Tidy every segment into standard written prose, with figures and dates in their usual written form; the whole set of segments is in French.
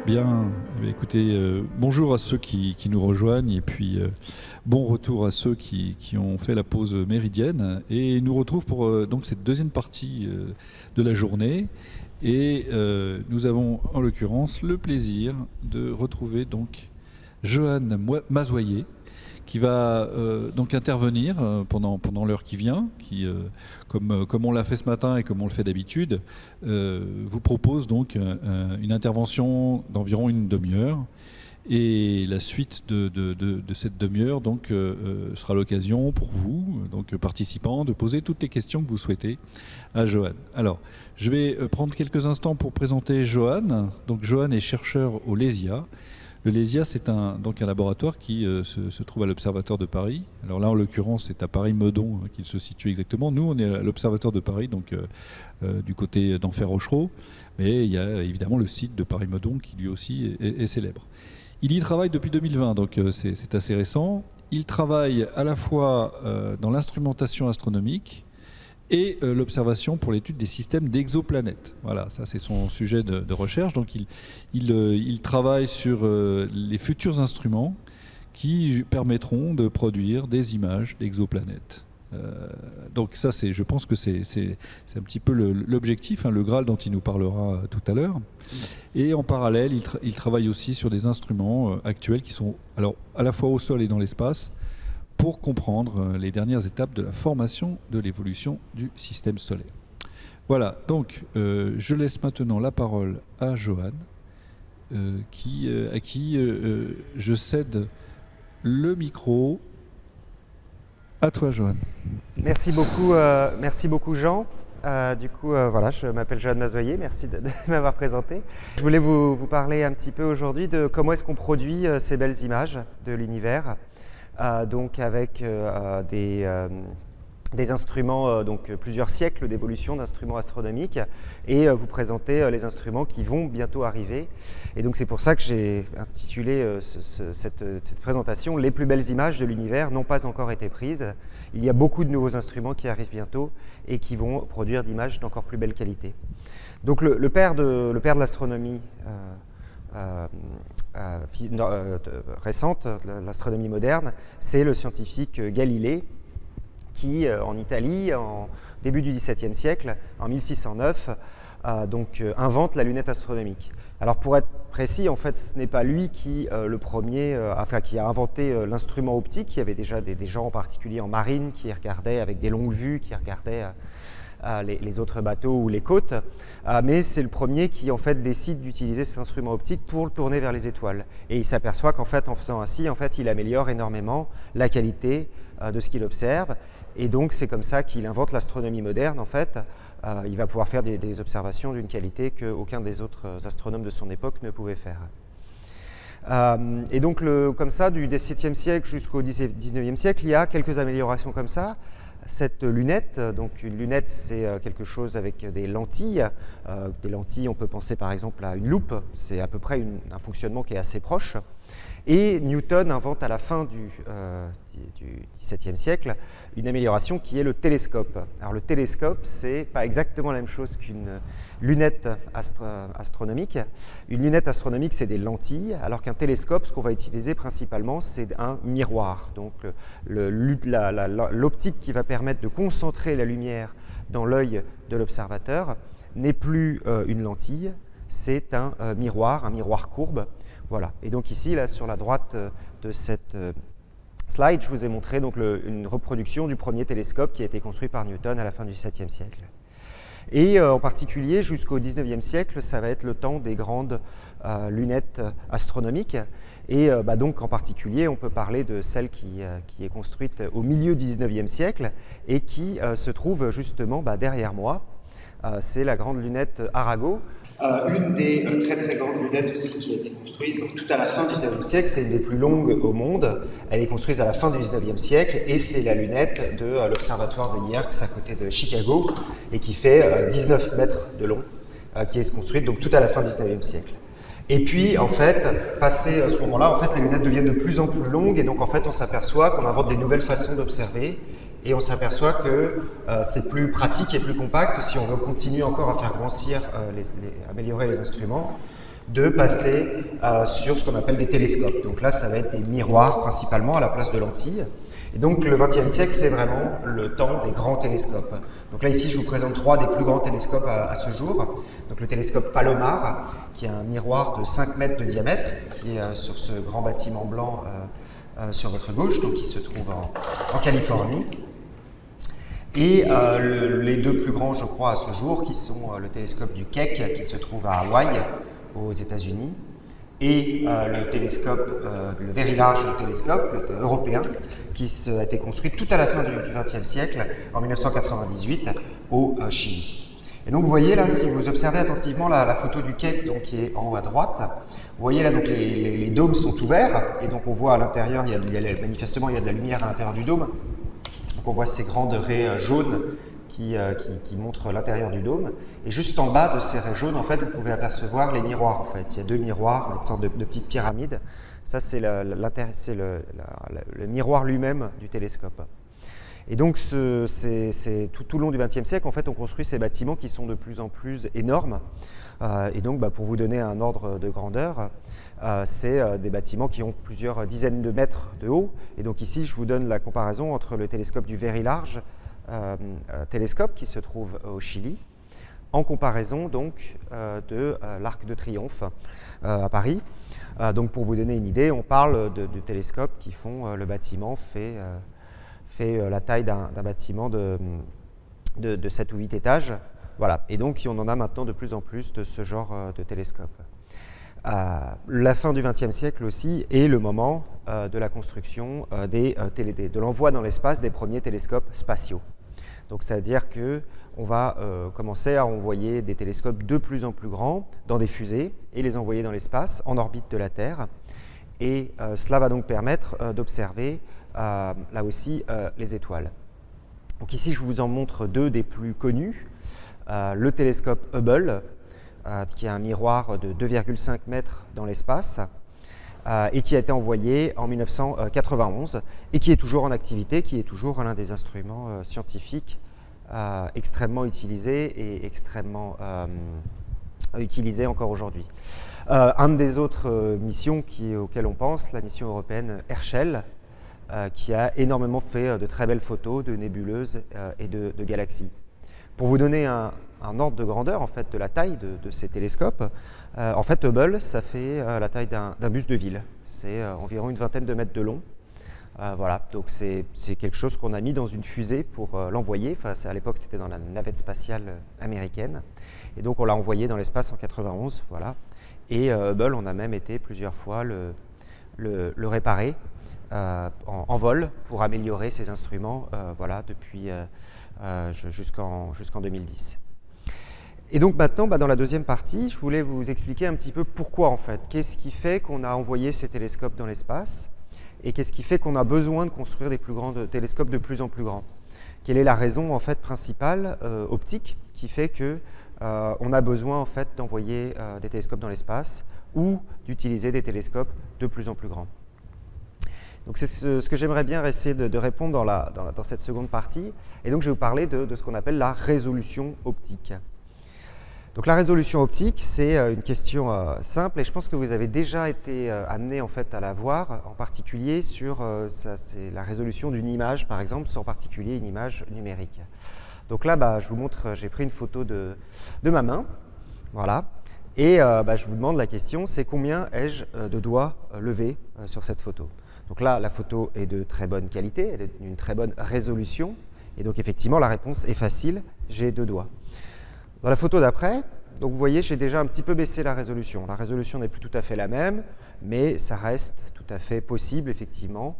Bien, eh bien, écoutez, bonjour à ceux qui nous rejoignent et puis bon retour à ceux qui ont fait la pause méridienne et nous retrouvent pour donc cette deuxième partie de la journée et nous avons en l'occurrence le plaisir de retrouver donc Johan Mazoyer qui va donc intervenir pendant l'heure qui vient, qui, comme on l'a fait ce matin et comme on le fait d'habitude, vous propose donc une intervention d'environ une demi-heure. Et la suite de cette demi-heure donc, sera l'occasion pour vous, donc participants, de poser toutes les questions que vous souhaitez à Johan. Alors, je vais prendre quelques instants pour présenter Johan. Donc, Johan est chercheur au LESIA. Le LESIA, c'est donc un laboratoire qui se trouve à l'Observatoire de Paris. Alors là, en l'occurrence, c'est à Paris-Meudon qu'il se situe exactement. Nous, on est à l'Observatoire de Paris, donc du côté d'Enfer-Rochereau. Mais il y a évidemment le site de Paris-Meudon qui lui aussi est célèbre. Il y travaille depuis 2020, donc c'est assez récent. Il travaille à la fois dans l'instrumentation astronomique et l'observation pour l'étude des systèmes d'exoplanètes. Voilà, ça c'est son sujet de recherche. Donc il travaille sur les futurs instruments qui permettront de produire des images d'exoplanètes. Donc ça, je pense que c'est un petit peu l'objectif, le Graal dont il nous parlera tout à l'heure. Et en parallèle, il travaille aussi sur des instruments actuels qui sont alors, à la fois au sol et dans l'espace pour comprendre les dernières étapes de la formation de l'évolution du système solaire. Voilà, donc je laisse maintenant la parole à Johan, à qui je cède le micro. À toi, Johan. Merci beaucoup Jean. Voilà, je m'appelle Johan Mazoyer, merci de m'avoir présenté. Je voulais vous parler un petit peu aujourd'hui de comment est-ce qu'on produit ces belles images de l'univers, donc avec des instruments, donc plusieurs siècles d'évolution d'instruments astronomiques, et vous présenter les instruments qui vont bientôt arriver. Et donc c'est pour ça que j'ai intitulé cette présentation « Les plus belles images de l'univers n'ont pas encore été prises ». Il y a beaucoup de nouveaux instruments qui arrivent bientôt et qui vont produire d'images d'encore plus belle qualité. Donc le père de l'astronomie récente, l'astronomie moderne, c'est le scientifique Galilée, qui, en Italie, en début du XVIIe siècle, en 1609, invente la lunette astronomique. Alors pour être précis, en fait, ce n'est pas lui qui, qui a inventé l'instrument optique. Il y avait déjà des gens, en particulier en marine, qui regardaient avec des longues vues, qui regardaient les autres bateaux ou les côtes. Mais c'est le premier qui, en fait, décide d'utiliser cet instrument optique pour le tourner vers les étoiles. Et il s'aperçoit qu'en fait, en faisant ainsi, en fait, il améliore énormément la qualité de ce qu'il observe. Et donc, c'est comme ça qu'il invente l'astronomie moderne, en fait. Il va pouvoir faire des observations d'une qualité qu'aucun des autres astronomes de son époque ne pouvait faire. Et donc, comme ça, du XVIIe siècle jusqu'au XIXe siècle, il y a quelques améliorations comme ça. Cette lunette, donc une lunette, c'est quelque chose avec des lentilles. Des lentilles, on peut penser par exemple à une loupe. C'est à peu près un fonctionnement qui est assez proche. Et Newton invente à la fin du XVIIe siècle une amélioration qui est le télescope. Alors le télescope, c'est pas exactement la même chose qu'une lunette astronomique. Une lunette astronomique, c'est des lentilles, alors qu'un télescope, ce qu'on va utiliser principalement, c'est un miroir. Donc l'optique qui va permettre de concentrer la lumière dans l'œil de l'observateur n'est plus une lentille, c'est un miroir courbe. Voilà. Et donc ici, là, sur la droite de cette slide, je vous ai montré donc une reproduction du premier télescope qui a été construit par Newton à la fin du XVIIe siècle. Et en particulier, jusqu'au XIXe siècle, ça va être le temps des grandes lunettes astronomiques. Et donc en particulier, on peut parler de celle qui est construite au milieu du XIXe siècle et qui se trouve justement derrière moi. C'est la grande lunette Arago. Une des très très grandes lunettes aussi qui a été construite donc, tout à la fin du XIXe siècle, c'est une des plus longues au monde. Elle est construite à la fin du XIXe siècle et c'est la lunette de l'observatoire de Yerkes à côté de Chicago et qui fait 19 mètres de long, qui est construite donc tout à la fin du XIXe siècle. Et puis, en fait, passé à ce moment-là, en fait, les lunettes deviennent de plus en plus longues et donc en fait, on s'aperçoit qu'on invente des nouvelles façons d'observer. Et on s'aperçoit que c'est plus pratique et plus compact si on veut continuer encore à faire grossir, améliorer les instruments. de passer sur ce qu'on appelle des télescopes. Donc là, ça va être des miroirs principalement à la place de lentilles. Et donc le XXe siècle, c'est vraiment le temps des grands télescopes. Donc là, ici, je vous présente 3 des plus grands télescopes à ce jour. Donc le télescope Palomar, qui est un miroir de 5 mètres de diamètre, qui est sur ce grand bâtiment blanc sur votre gauche, donc qui se trouve en Californie. Et les 2 plus grands, je crois, à ce jour, qui sont le télescope du Keck, qui se trouve à Hawaï, aux États-Unis, et le télescope, le Very Large Telescope européen, qui a été construit tout à la fin du XXe siècle, en 1998, au Chili. Et donc vous voyez là, si vous observez attentivement la photo du Keck, donc, qui est en haut à droite, vous voyez là, donc les dômes sont ouverts, et donc on voit à l'intérieur, manifestement il y a de la lumière à l'intérieur du dôme. Donc on voit ces grandes raies jaunes qui montrent l'intérieur du dôme. Et juste en bas de ces raies jaunes, en fait, vous pouvez apercevoir les miroirs. En fait, il y a 2 miroirs, une sorte de petites pyramides. Ça, c'est le miroir lui-même du télescope. Et donc, tout le long du XXe siècle, en fait, on construit ces bâtiments qui sont de plus en plus énormes. Et donc, pour vous donner un ordre de grandeur, c'est des bâtiments qui ont plusieurs dizaines de mètres de haut. Et donc ici, je vous donne la comparaison entre le télescope du Very Large Télescope qui se trouve au Chili, en comparaison donc de l'Arc de Triomphe à Paris. Donc pour vous donner une idée, on parle de télescopes qui font le bâtiment fait la taille d'un bâtiment de 7 ou 8 étages. Voilà. Et donc on en a maintenant de plus en plus de ce genre de télescopes. La fin du XXe siècle aussi est le moment de la construction de l'envoi dans l'espace des premiers télescopes spatiaux. Donc ça veut dire qu'on va commencer à envoyer des télescopes de plus en plus grands dans des fusées et les envoyer dans l'espace en orbite de la Terre. Et cela va donc permettre d'observer là aussi les étoiles. Donc ici je vous en montre 2 des plus connus. Le télescope Hubble, qui est un miroir de 2,5 mètres dans l'espace, et qui a été envoyé en 1991, et qui est toujours en activité, qui est toujours l'un des instruments scientifiques extrêmement utilisés et extrêmement utilisés encore aujourd'hui. Une des autres missions auxquelles on pense, la mission européenne Herschel, qui a énormément fait de très belles photos de nébuleuses et de galaxies. Pour vous donner un ordre de grandeur en fait, de la taille de ces télescopes, en fait Hubble, ça fait la taille d'un bus de ville. C'est environ une vingtaine de mètres de long. Voilà, donc c'est quelque chose qu'on a mis dans une fusée pour l'envoyer. Enfin, à l'époque, c'était dans la navette spatiale américaine. Et donc, on l'a envoyé dans l'espace en 91. Voilà. Et Hubble, on a même été plusieurs fois le réparer en vol pour améliorer ses instruments voilà, depuis jusqu'en 2010. Et donc maintenant, dans la deuxième partie, je voulais vous expliquer un petit peu pourquoi en fait. Qu'est-ce qui fait qu'on a envoyé ces télescopes dans l'espace et qu'est-ce qui fait qu'on a besoin de construire des plus grands télescopes de plus en plus grands. Quelle est la raison en fait principale optique qui fait que on a besoin en fait d'envoyer des télescopes dans l'espace ou d'utiliser des télescopes de plus en plus grands. Donc c'est ce que j'aimerais bien essayer de répondre dans cette seconde partie. Et donc je vais vous parler de ce qu'on appelle la résolution optique. Donc la résolution optique, c'est une question simple et je pense que vous avez déjà été amené en fait à la voir, en particulier sur c'est la résolution d'une image par exemple, en particulier une image numérique. Donc là, je vous montre, j'ai pris une photo de ma main, voilà, et je vous demande la question, c'est combien ai-je de doigts levés sur cette photo? Donc là, la photo est de très bonne qualité, elle est d'une très bonne résolution, et donc effectivement, la réponse est facile, j'ai 2 doigts. Dans la photo d'après, donc vous voyez, j'ai déjà un petit peu baissé la résolution. La résolution n'est plus tout à fait la même, mais ça reste tout à fait possible, effectivement.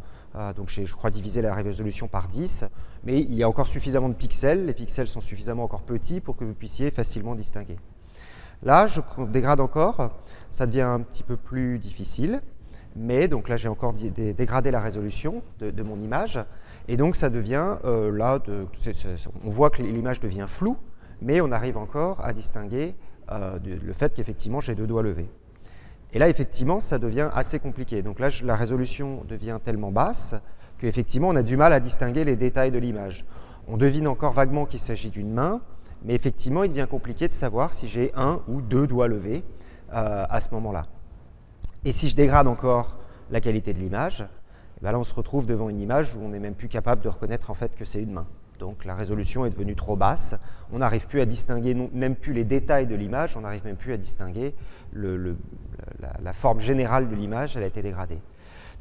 Donc j'ai, je crois, divisé la résolution par 10, mais il y a encore suffisamment de pixels. Les pixels sont suffisamment encore petits pour que vous puissiez facilement distinguer. Là, je dégrade encore, ça devient un petit peu plus difficile, mais donc là, j'ai encore dégradé la résolution de mon image, et donc ça devient, on voit que l'image devient floue, mais on arrive encore à distinguer le fait qu'effectivement j'ai 2 doigts levés. Et là, effectivement, ça devient assez compliqué. Donc là, la résolution devient tellement basse qu'effectivement, on a du mal à distinguer les détails de l'image. On devine encore vaguement qu'il s'agit d'une main, mais effectivement, il devient compliqué de savoir si j'ai 1 ou 2 doigts levés. à ce moment-là. Et si je dégrade encore la qualité de l'image, là on se retrouve devant une image où on n'est même plus capable de reconnaître en fait que c'est une main. Donc la résolution est devenue trop basse, on n'arrive plus à distinguer même plus les détails de l'image, on n'arrive même plus à distinguer la forme générale de l'image, elle a été dégradée.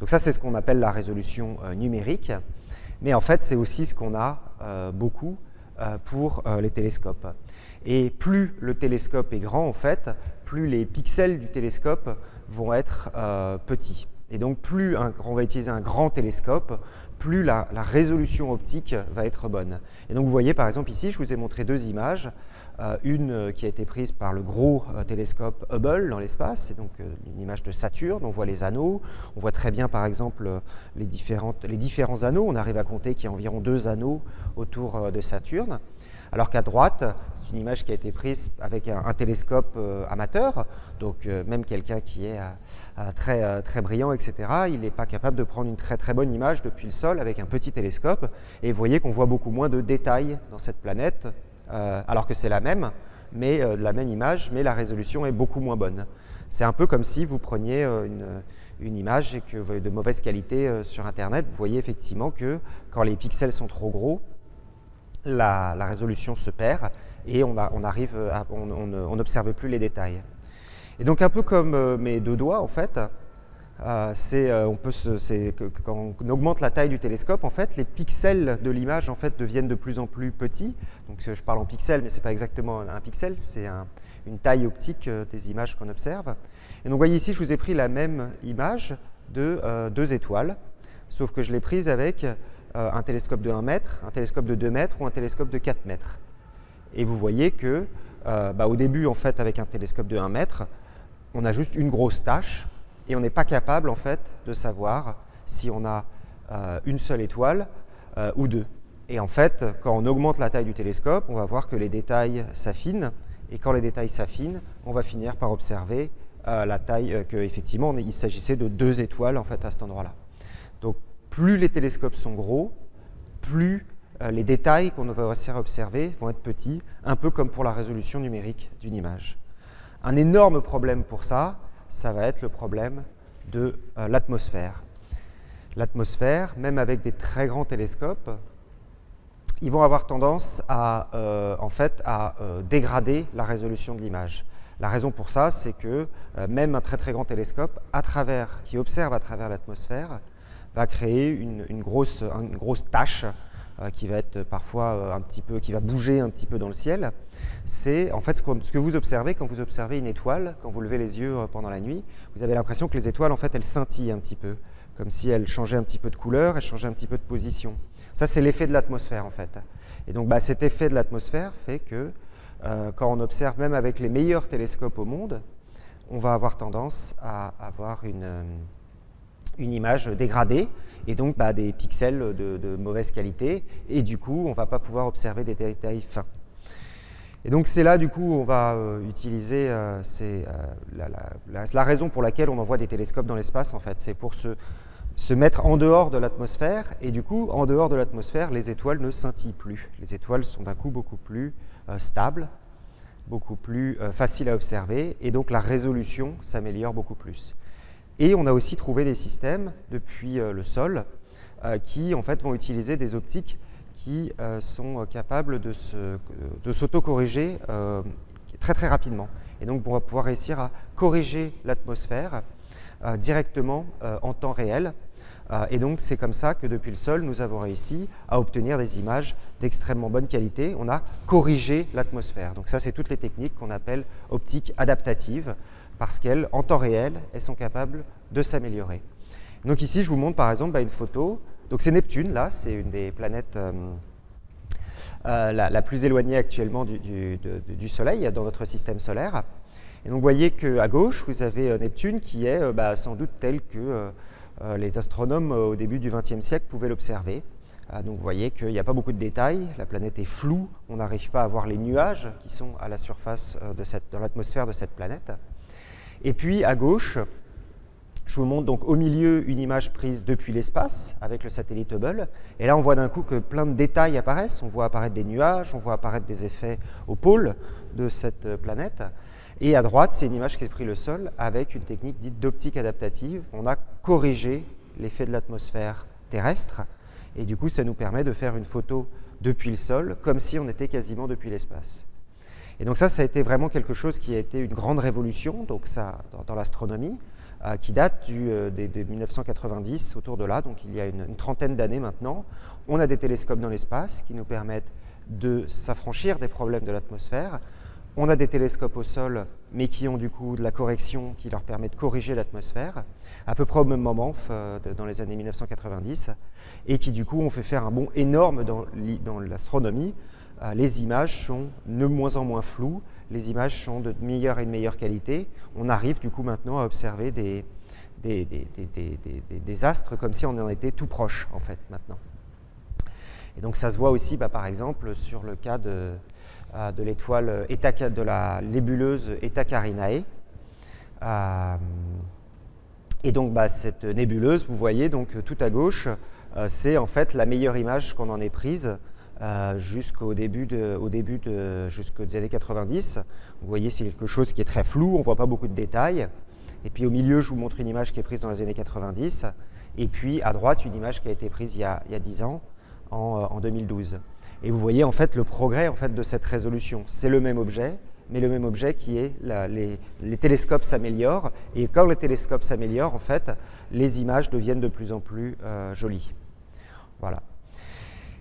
Donc ça c'est ce qu'on appelle la résolution numérique, mais en fait c'est aussi ce qu'on a beaucoup pour les télescopes. Et plus le télescope est grand en fait, plus les pixels du télescope vont être petits. Et donc plus on va utiliser un grand télescope, plus la résolution optique va être bonne. Et donc vous voyez par exemple ici, je vous ai montré deux images, une qui a été prise par le gros télescope Hubble dans l'espace, c'est donc une image de Saturne, on voit les anneaux, on voit très bien par exemple les différents anneaux, on arrive à compter qu'il y a environ 2 anneaux autour de Saturne, alors qu'à droite, c'est une image qui a été prise avec un télescope amateur, donc même quelqu'un qui est très brillant, etc., il n'est pas capable de prendre une très bonne image depuis le sol avec un petit télescope, et vous voyez qu'on voit beaucoup moins de détails dans cette planète, alors que c'est la même image, mais la résolution est beaucoup moins bonne. C'est un peu comme si vous preniez une image et que de mauvaise qualité sur Internet, vous voyez effectivement que quand les pixels sont trop gros, la résolution se perd et on n'observe plus les détails. Et donc un peu comme mes deux doigts en fait, quand on augmente la taille du télescope, en fait, les pixels de l'image en fait, deviennent de plus en plus petits. Donc je parle en pixels, mais ce n'est pas exactement un pixel, c'est une taille optique des images qu'on observe. Et donc vous voyez ici, je vous ai pris la même image de 2 étoiles, sauf que je l'ai prise avec un télescope de 1 mètre, un télescope de 2 mètres ou un télescope de 4 mètres. Et vous voyez que au début, en fait, avec un télescope de 1 mètre, on a juste une grosse tache et on n'est pas capable en fait, de savoir si on a une seule étoile ou 2. Et en fait, quand on augmente la taille du télescope, on va voir que les détails s'affinent. Et quand les détails s'affinent, on va finir par observer la taille, qu'effectivement, il s'agissait de 2 étoiles en fait, à cet endroit-là. Donc, plus les télescopes sont gros, plus les détails qu'on va réussir à observer vont être petits, un peu comme pour la résolution numérique d'une image. Un énorme problème pour ça va être le problème de l'atmosphère. L'atmosphère, même avec des très grands télescopes, ils vont avoir tendance à dégrader la résolution de l'image. La raison pour ça, c'est que même un très grand télescope, qui observe à travers l'atmosphère, va créer une grosse tache qui va être parfois qui va bouger un petit peu dans le ciel. C'est en fait ce que vous observez quand vous observez une étoile, quand vous levez les yeux pendant la nuit, vous avez l'impression que les étoiles en fait elles scintillent un petit peu, comme si elles changeaient un petit peu de couleur, elles changeaient un petit peu de position. Ça c'est l'effet de l'atmosphère en fait. Et donc cet effet de l'atmosphère fait que quand on observe même avec les meilleurs télescopes au monde, on va avoir tendance à avoir une image dégradée et donc des pixels de mauvaise qualité et du coup on ne va pas pouvoir observer des détails fins. Et donc c'est là du coup on va utiliser la raison pour laquelle on envoie des télescopes dans l'espace en fait, c'est pour se mettre en dehors de l'atmosphère et du coup en dehors de l'atmosphère les étoiles ne scintillent plus. Les étoiles sont d'un coup beaucoup plus stables, beaucoup plus faciles à observer et donc la résolution s'améliore beaucoup plus. Et on a aussi trouvé des systèmes depuis le sol qui en fait vont utiliser des optiques qui sont capables de s'auto-corriger très rapidement. Et donc on va pouvoir réussir à corriger l'atmosphère directement en temps réel. Et donc c'est comme ça que depuis le sol, nous avons réussi à obtenir des images d'extrêmement bonne qualité. On a corrigé l'atmosphère. Donc ça, c'est toutes les techniques qu'on appelle optiques adaptatives, parce qu'elles, en temps réel, elles sont capables de s'améliorer. Donc ici, je vous montre par exemple une photo. Donc c'est Neptune, là, c'est une des planètes la plus éloignée actuellement du Soleil, dans notre système solaire. Et donc vous voyez qu'à gauche, vous avez Neptune qui est sans doute tel que les astronomes au début du XXe siècle pouvaient l'observer. Donc vous voyez qu'il n'y a pas beaucoup de détails, la planète est floue, on n'arrive pas à voir les nuages qui sont à la surface dans l'atmosphère de cette planète. Et puis à gauche, je vous montre donc au milieu une image prise depuis l'espace avec le satellite Hubble. Et là, on voit d'un coup que plein de détails apparaissent. On voit apparaître des nuages, on voit apparaître des effets au pôle de cette planète. Et à droite, c'est une image qui est prise le sol avec une technique dite d'optique adaptative. On a corrigé l'effet de l'atmosphère terrestre, et du coup, ça nous permet de faire une photo depuis le sol, comme si on était quasiment depuis l'espace. Et donc ça a été vraiment quelque chose qui a été une grande révolution donc ça, dans l'astronomie, qui date de 1990, autour de là, donc il y a une trentaine d'années maintenant. On a des télescopes dans l'espace qui nous permettent de s'affranchir des problèmes de l'atmosphère. On a des télescopes au sol, mais qui ont du coup de la correction qui leur permet de corriger l'atmosphère, à peu près au même moment, dans les années 1990, et qui du coup ont fait faire un bond énorme dans l'astronomie. Les images sont de moins en moins floues, les images sont de meilleure et de meilleure qualité. On arrive du coup maintenant à observer des astres comme si on en était tout proche, en fait, maintenant. Et donc ça se voit aussi, par exemple, sur le cas de l'étoile de la nébuleuse Eta Carinae. Et donc cette nébuleuse, vous voyez donc tout à gauche, c'est en fait la meilleure image qu'on en ait prise jusqu'aux années 90. Vous voyez, c'est quelque chose qui est très flou, on ne voit pas beaucoup de détails. Et puis au milieu, je vous montre une image qui est prise dans les années 90. Et puis à droite, une image qui a été prise il y a 10 ans, en 2012. Et vous voyez en fait le progrès en fait, de cette résolution. C'est le même objet, mais le même objet qui est les télescopes s'améliorent. Et quand les télescopes s'améliorent, en fait, les images deviennent de plus en plus jolies. Voilà.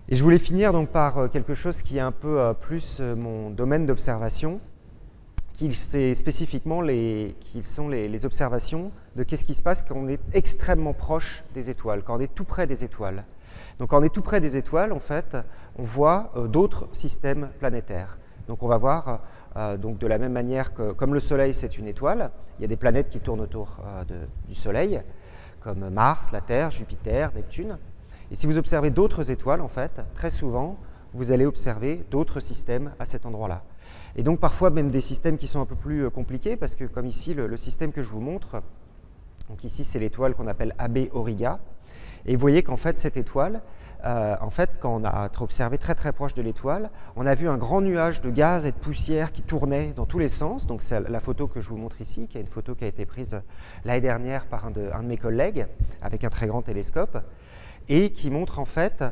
Et je voulais finir donc par quelque chose qui est un peu plus mon domaine d'observation, qui c'est spécifiquement les observations de qu'est-ce qui se passe quand on est extrêmement proche des étoiles, quand on est tout près des étoiles. Donc quand on est tout près des étoiles, en fait, on voit d'autres systèmes planétaires. Donc on va voir, donc de la même manière que comme le Soleil c'est une étoile, il y a des planètes qui tournent autour du Soleil, comme Mars, la Terre, Jupiter, Neptune. Et si vous observez d'autres étoiles, en fait, très souvent, vous allez observer d'autres systèmes à cet endroit-là. Et donc parfois même des systèmes qui sont un peu plus compliqués, parce que comme ici, le système que je vous montre, donc ici c'est l'étoile qu'on appelle AB Auriga. Et vous voyez qu'en fait, cette étoile, en fait, quand on a observé très très proche de l'étoile, on a vu un grand nuage de gaz et de poussière qui tournait dans tous les sens. Donc c'est la photo que je vous montre ici, qui est une photo qui a été prise l'année dernière par un de mes collègues, avec un très grand télescope, et qui montre en fait,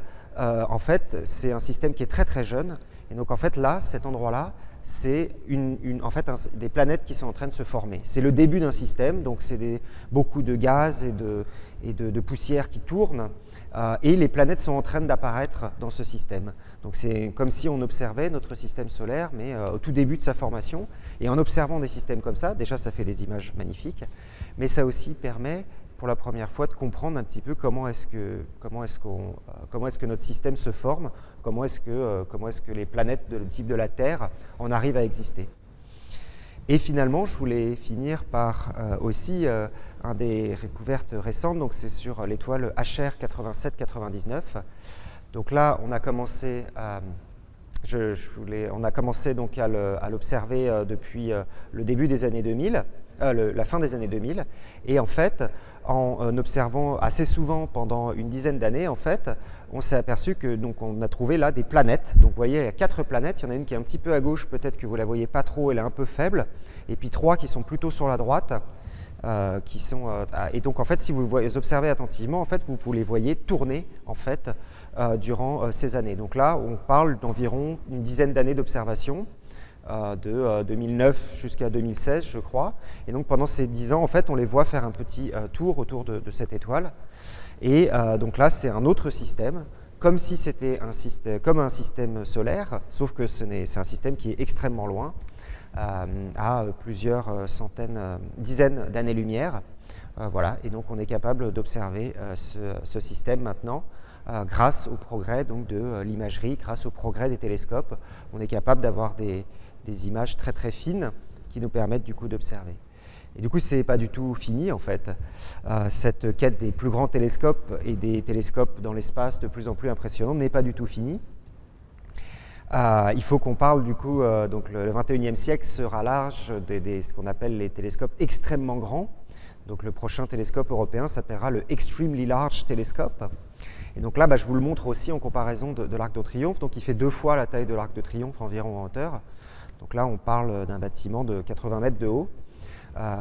c'est un système qui est très très jeune. Et donc en fait là, cet endroit-là, c'est des planètes qui sont en train de se former. C'est le début d'un système, donc c'est beaucoup de gaz et de poussière qui tournent, et les planètes sont en train d'apparaître dans ce système. Donc c'est comme si on observait notre système solaire, mais au tout début de sa formation. Et en observant des systèmes comme ça, déjà ça fait des images magnifiques, mais ça aussi permet pour la première fois de comprendre un petit peu comment est-ce que notre système se forme, comment est-ce que les planètes de type de la Terre en arrivent à exister. Et finalement, je voulais finir par aussi un des découvertes récentes, donc c'est sur l'étoile HR 8799. Donc là, on a commencé donc à l'observer depuis le début des années 2000, la fin des années 2000, et en fait, en observant assez souvent pendant une dizaine d'années, en fait, on s'est aperçu que donc on a trouvé là des planètes. Donc vous voyez, il y a 4 planètes, il y en a une qui est un petit peu à gauche, peut-être que vous la voyez pas trop, elle est un peu faible, et puis 3 qui sont plutôt sur la droite, et donc en fait, si vous les observez attentivement, en fait, vous les voyez tourner en fait durant ces années. Donc là, on parle d'environ une dizaine d'années d'observation. De 2009 jusqu'à 2016, je crois. Et donc pendant ces 10 ans, en fait, on les voit faire un petit tour autour de cette étoile. Et donc là, c'est un autre système, comme si c'était comme un système solaire, sauf que c'est un système qui est extrêmement loin, à plusieurs dizaines d'années-lumière. Voilà. Et donc on est capable d'observer ce système maintenant. Grâce au progrès donc, de l'imagerie, grâce au progrès des télescopes, on est capable d'avoir des images très très fines qui nous permettent du coup d'observer. Et du coup, ce n'est pas du tout fini en fait. Cette quête des plus grands télescopes et des télescopes dans l'espace de plus en plus impressionnants n'est pas du tout finie. Il faut qu'on parle du coup, donc le 21e siècle sera large de ce qu'on appelle les télescopes extrêmement grands. Donc le prochain télescope européen s'appellera le Extremely Large Telescope. Et donc là, je vous le montre aussi en comparaison de l'Arc de Triomphe. Donc il fait 2 fois la taille de l'Arc de Triomphe environ en hauteur. Donc là, on parle d'un bâtiment de 80 mètres de haut,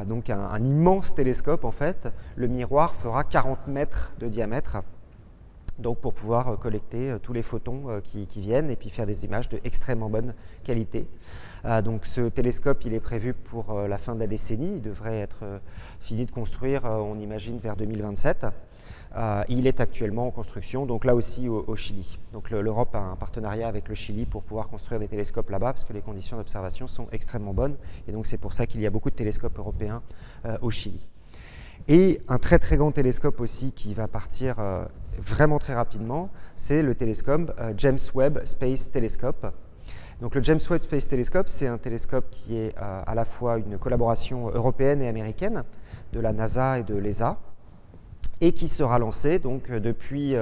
donc un immense télescope en fait. Le miroir fera 40 mètres de diamètre, donc pour pouvoir collecter tous les photons qui viennent et puis faire des images de extrêmement bonne qualité. Donc ce télescope, il est prévu pour la fin de la décennie. Il devrait être fini de construire, on imagine, vers 2027. Il est actuellement en construction, donc là aussi au Chili. Donc l'Europe a un partenariat avec le Chili pour pouvoir construire des télescopes là-bas, parce que les conditions d'observation sont extrêmement bonnes. Et donc c'est pour ça qu'il y a beaucoup de télescopes européens au Chili. Et un très très grand télescope aussi qui va partir vraiment très rapidement, c'est le télescope James Webb Space Telescope. Donc le James Webb Space Telescope, c'est un télescope qui est à la fois une collaboration européenne et américaine de la NASA et de l'ESA, et qui sera lancé donc depuis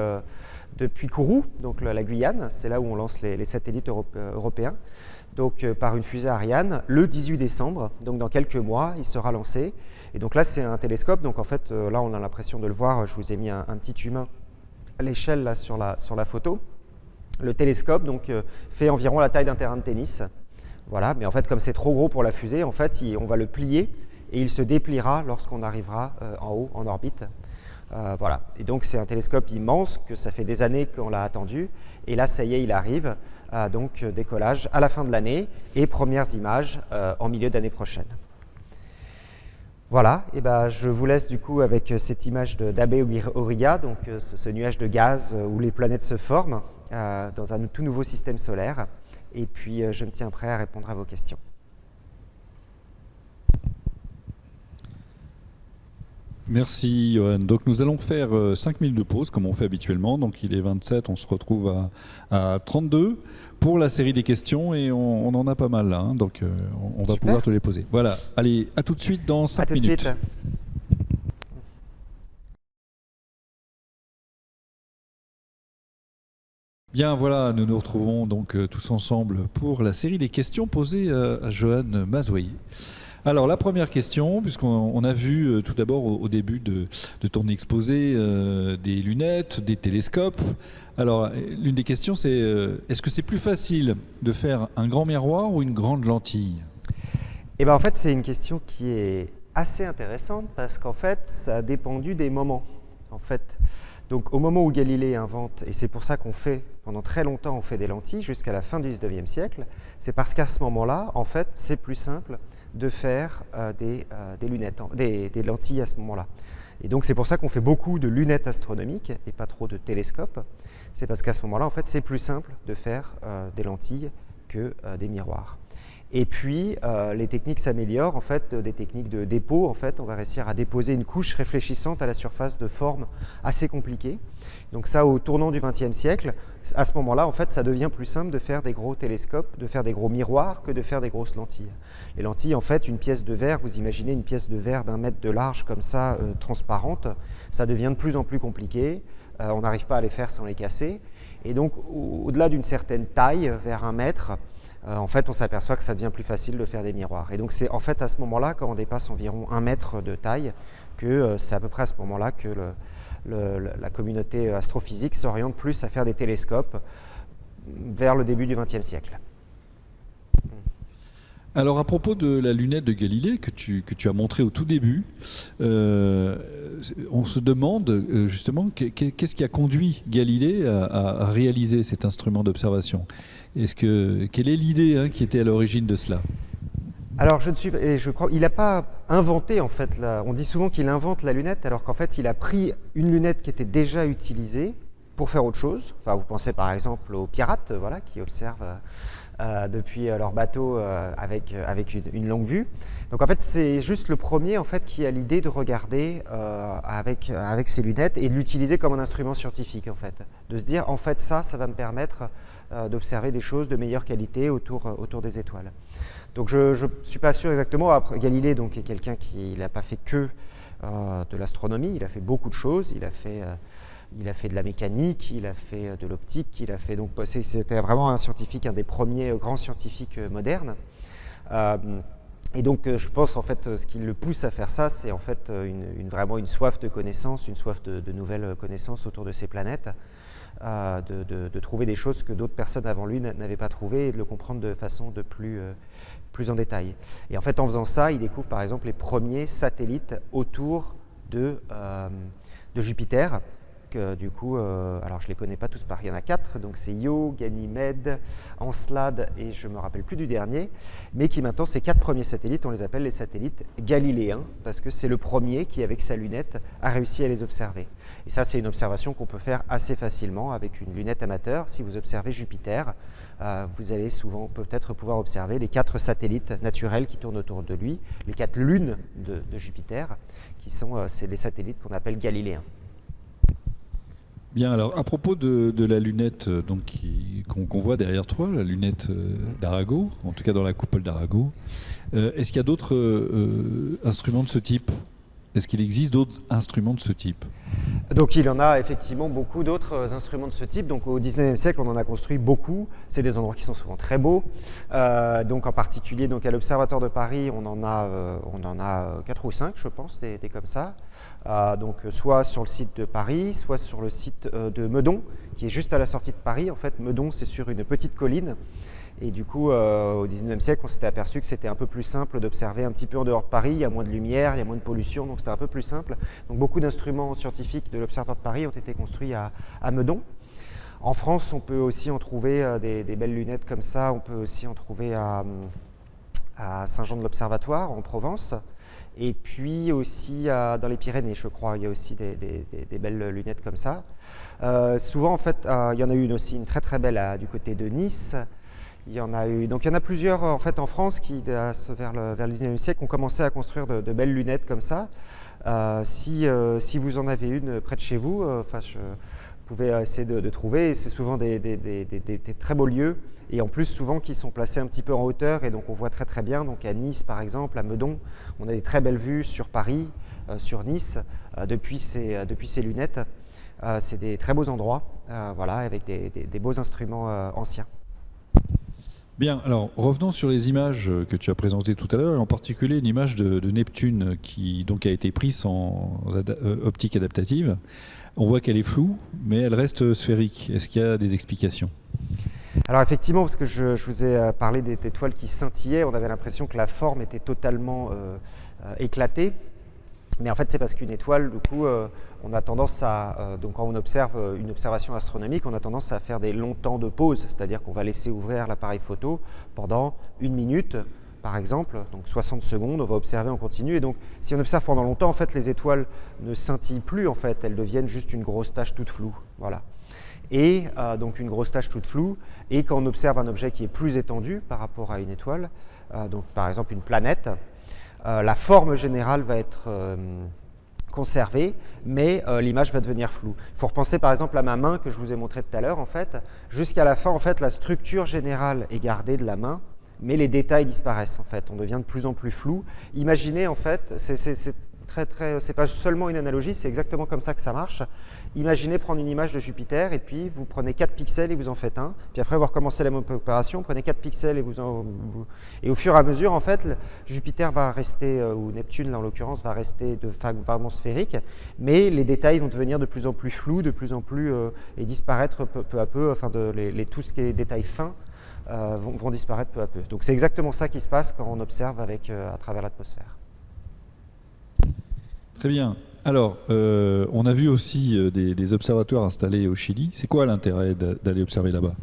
Kourou, donc la Guyane, c'est là où on lance les satellites européens, donc par une fusée Ariane, le 18 décembre, donc dans quelques mois, il sera lancé. Et donc là, c'est un télescope, donc en fait, là, on a l'impression de le voir, je vous ai mis un petit humain à l'échelle là sur la photo. Le télescope donc, fait environ la taille d'un terrain de tennis, voilà, mais en fait, comme c'est trop gros pour la fusée, en fait, on va le plier et il se dépliera lorsqu'on arrivera en haut, en orbite. Voilà. Et donc c'est un télescope immense que ça fait des années qu'on l'a attendu. Et là, ça y est, il arrive. Donc décollage à la fin de l'année et premières images en milieu d'année prochaine. Voilà, et ben, je vous laisse du coup avec cette image d'Abe Auriga, donc ce nuage de gaz où les planètes se forment dans un tout nouveau système solaire. Et puis je me tiens prêt à répondre à vos questions. Merci Johan. Donc nous allons faire 5 minutes de pause comme on fait habituellement. Donc il est 27, on se retrouve à 32 pour la série des questions et on en a pas mal là. Hein, donc on va pouvoir te les poser. Voilà, allez, à tout de suite dans 5 minutes. À tout de suite. Bien, voilà, nous nous retrouvons donc tous ensemble pour la série des questions posées à Johan Mazoyer. Alors la première question, puisqu'on a vu tout d'abord au début de ton exposé des lunettes, des télescopes. Alors l'une des questions c'est est-ce que c'est plus facile de faire un grand miroir ou une grande lentille? Eh bien en fait c'est une question qui est assez intéressante parce qu'en fait ça a dépendu des moments. En fait, donc au moment où Galilée invente, et c'est pour ça qu'on fait pendant très longtemps on fait des lentilles jusqu'à la fin du 19e siècle, c'est parce qu'à ce moment-là en fait c'est plus simple de faire des lunettes, des lentilles à ce moment-là. Et donc c'est pour ça qu'on fait beaucoup de lunettes astronomiques et pas trop de télescopes. C'est parce qu'à ce moment-là, en fait, c'est plus simple de faire des lentilles que des miroirs. Et puis, les techniques s'améliorent, en fait, des techniques de dépôt. En fait, on va réussir à déposer une couche réfléchissante à la surface de formes assez compliquées. Donc ça, au tournant du XXe siècle, à ce moment-là, en fait, ça devient plus simple de faire des gros télescopes, de faire des gros miroirs que de faire des grosses lentilles. Les lentilles, en fait, une pièce de verre, vous imaginez une pièce de verre d'1 mètre de large comme ça, transparente, ça devient de plus en plus compliqué. On n'arrive pas à les faire sans les casser. Et donc, au-delà d'une certaine taille, vers 1 mètre, en fait, on s'aperçoit que ça devient plus facile de faire des miroirs. Et donc, c'est en fait à ce moment-là, quand on dépasse environ 1 mètre de taille, que c'est à peu près à ce moment-là que la communauté astrophysique s'oriente plus à faire des télescopes vers le début du XXe siècle. Alors à propos de la lunette de Galilée que tu as montrée au tout début, on se demande justement qu'est-ce qui a conduit Galilée à réaliser cet instrument d'observation. Quelle est l'idée qui était à l'origine de cela? Alors je crois, il n'a pas inventé en fait. On dit souvent qu'il invente la lunette, alors qu'en fait il a pris une lunette qui était déjà utilisée pour faire autre chose. Enfin, vous pensez par exemple aux pirates, voilà, qui observent depuis leur bateau avec une longue vue. Donc en fait c'est juste le premier en fait qui a l'idée de regarder avec ses lunettes et de l'utiliser comme un instrument scientifique en fait, de se dire en fait ça va me permettre d'observer des choses de meilleure qualité autour des étoiles. Donc je ne suis pas sûr exactement. Après, Galilée donc, est quelqu'un qui n'a pas fait que de l'astronomie, il a fait beaucoup de choses, il a fait de la mécanique, il a fait de l'optique, c'était vraiment un scientifique, un des premiers grands scientifiques modernes. Et donc je pense en fait ce qui le pousse à faire ça, c'est en fait vraiment une soif de connaissances, une soif de nouvelles connaissances autour de ces planètes. de trouver des choses que d'autres personnes avant lui n'avaient pas trouvées et de le comprendre de façon plus en détail. Et en fait, en faisant ça, il découvre par exemple les premiers satellites autour de Jupiter. Du coup, alors je ne les connais pas tous il y en a 4, donc c'est Io, Ganymède, Encelade et je ne me rappelle plus du dernier, mais qui maintenant, ces 4 premiers satellites, on les appelle les satellites galiléens, parce que c'est le premier qui, avec sa lunette, a réussi à les observer. Et ça, c'est une observation qu'on peut faire assez facilement avec une lunette amateur. Si vous observez Jupiter, vous allez souvent peut-être pouvoir observer les 4 satellites naturels qui tournent autour de lui, les 4 lunes de Jupiter, qui sont c'est les satellites qu'on appelle galiléens. Bien, alors à propos de la lunette qu'on voit derrière toi, la lunette d'Arago, en tout cas dans la coupole d'Arago, est-ce qu'il y a d'autres instruments de ce type? Est-ce qu'il existe d'autres instruments de ce type? Donc il y en a effectivement beaucoup d'autres instruments de ce type. Donc au 19e siècle, on en a construit beaucoup. C'est des endroits qui sont souvent très beaux. Donc en particulier donc à l'Observatoire de Paris, on en a 4 ou 5, je pense, des comme ça. Donc soit sur le site de Paris, soit sur le site de Meudon, qui est juste à la sortie de Paris. En fait, Meudon, c'est sur une petite colline. Et du coup, au XIXe siècle, on s'était aperçu que c'était un peu plus simple d'observer un petit peu en dehors de Paris. Il y a moins de lumière, il y a moins de pollution, donc c'était un peu plus simple. Donc beaucoup d'instruments scientifiques de l'Observatoire de Paris ont été construits à Meudon. En France, on peut aussi en trouver des belles lunettes comme ça. On peut aussi en trouver à Saint-Jean-de-l'Observatoire, en Provence. Et puis aussi dans les Pyrénées, je crois, il y a aussi des belles lunettes comme ça. Souvent, en fait, il y en a eu aussi une très très belle du côté de Nice. Il y en a plusieurs en fait en France qui, vers le 19e siècle, ont commencé à construire de belles lunettes comme ça. Si vous en avez une près de chez vous, vous pouvez essayer de trouver. C'est souvent des très beaux lieux et en plus souvent qui sont placés un petit peu en hauteur et donc on voit très très bien. Donc à Nice par exemple, à Meudon, on a des très belles vues sur Paris, sur Nice, depuis ces lunettes. C'est des très beaux endroits, voilà, avec des beaux instruments anciens. Bien, alors revenons sur les images que tu as présentées tout à l'heure, et en particulier une image de Neptune qui donc a été prise en optique adaptative. On voit qu'elle est floue, mais elle reste sphérique. Est-ce qu'il y a des explications? Alors effectivement, parce que je vous ai parlé des étoiles qui scintillaient, on avait l'impression que la forme était totalement éclatée. Mais en fait, c'est parce qu'une étoile, du coup, on a tendance donc quand on observe une observation astronomique, on a tendance à faire des longs temps de pause, c'est-à-dire qu'on va laisser ouvrir l'appareil photo pendant 1 minute, par exemple, donc 60 secondes, on va observer en continu. Et donc, si on observe pendant longtemps, en fait, les étoiles ne scintillent plus, en fait, elles deviennent juste une grosse tache toute floue, voilà. Et donc une grosse tache toute floue, et quand on observe un objet qui est plus étendu par rapport à une étoile, donc par exemple une planète, la forme générale va être conservée, mais l'image va devenir floue. Il faut repenser par exemple à ma main que je vous ai montré tout à l'heure. En fait, jusqu'à la fin, en fait, la structure générale est gardée de la main, mais les détails disparaissent. En fait, on devient de plus en plus flou. Imaginez, en fait, c'est pas seulement une analogie, c'est exactement comme ça que ça marche. Imaginez prendre une image de Jupiter et puis vous prenez 4 pixels et vous en faites un. Puis après avoir commencé la même opération, prenez 4 pixels et au fur et à mesure, en fait, Jupiter va rester, ou Neptune là, en l'occurrence, va rester vraiment sphérique, mais les détails vont devenir de plus en plus flous, de plus en plus et disparaître peu à peu, enfin tout ce qui est détails fins vont disparaître peu à peu. Donc c'est exactement ça qui se passe quand on observe à travers l'atmosphère. Très bien. Alors, on a vu aussi des observatoires installés au Chili. C'est quoi l'intérêt d'aller observer là-bas?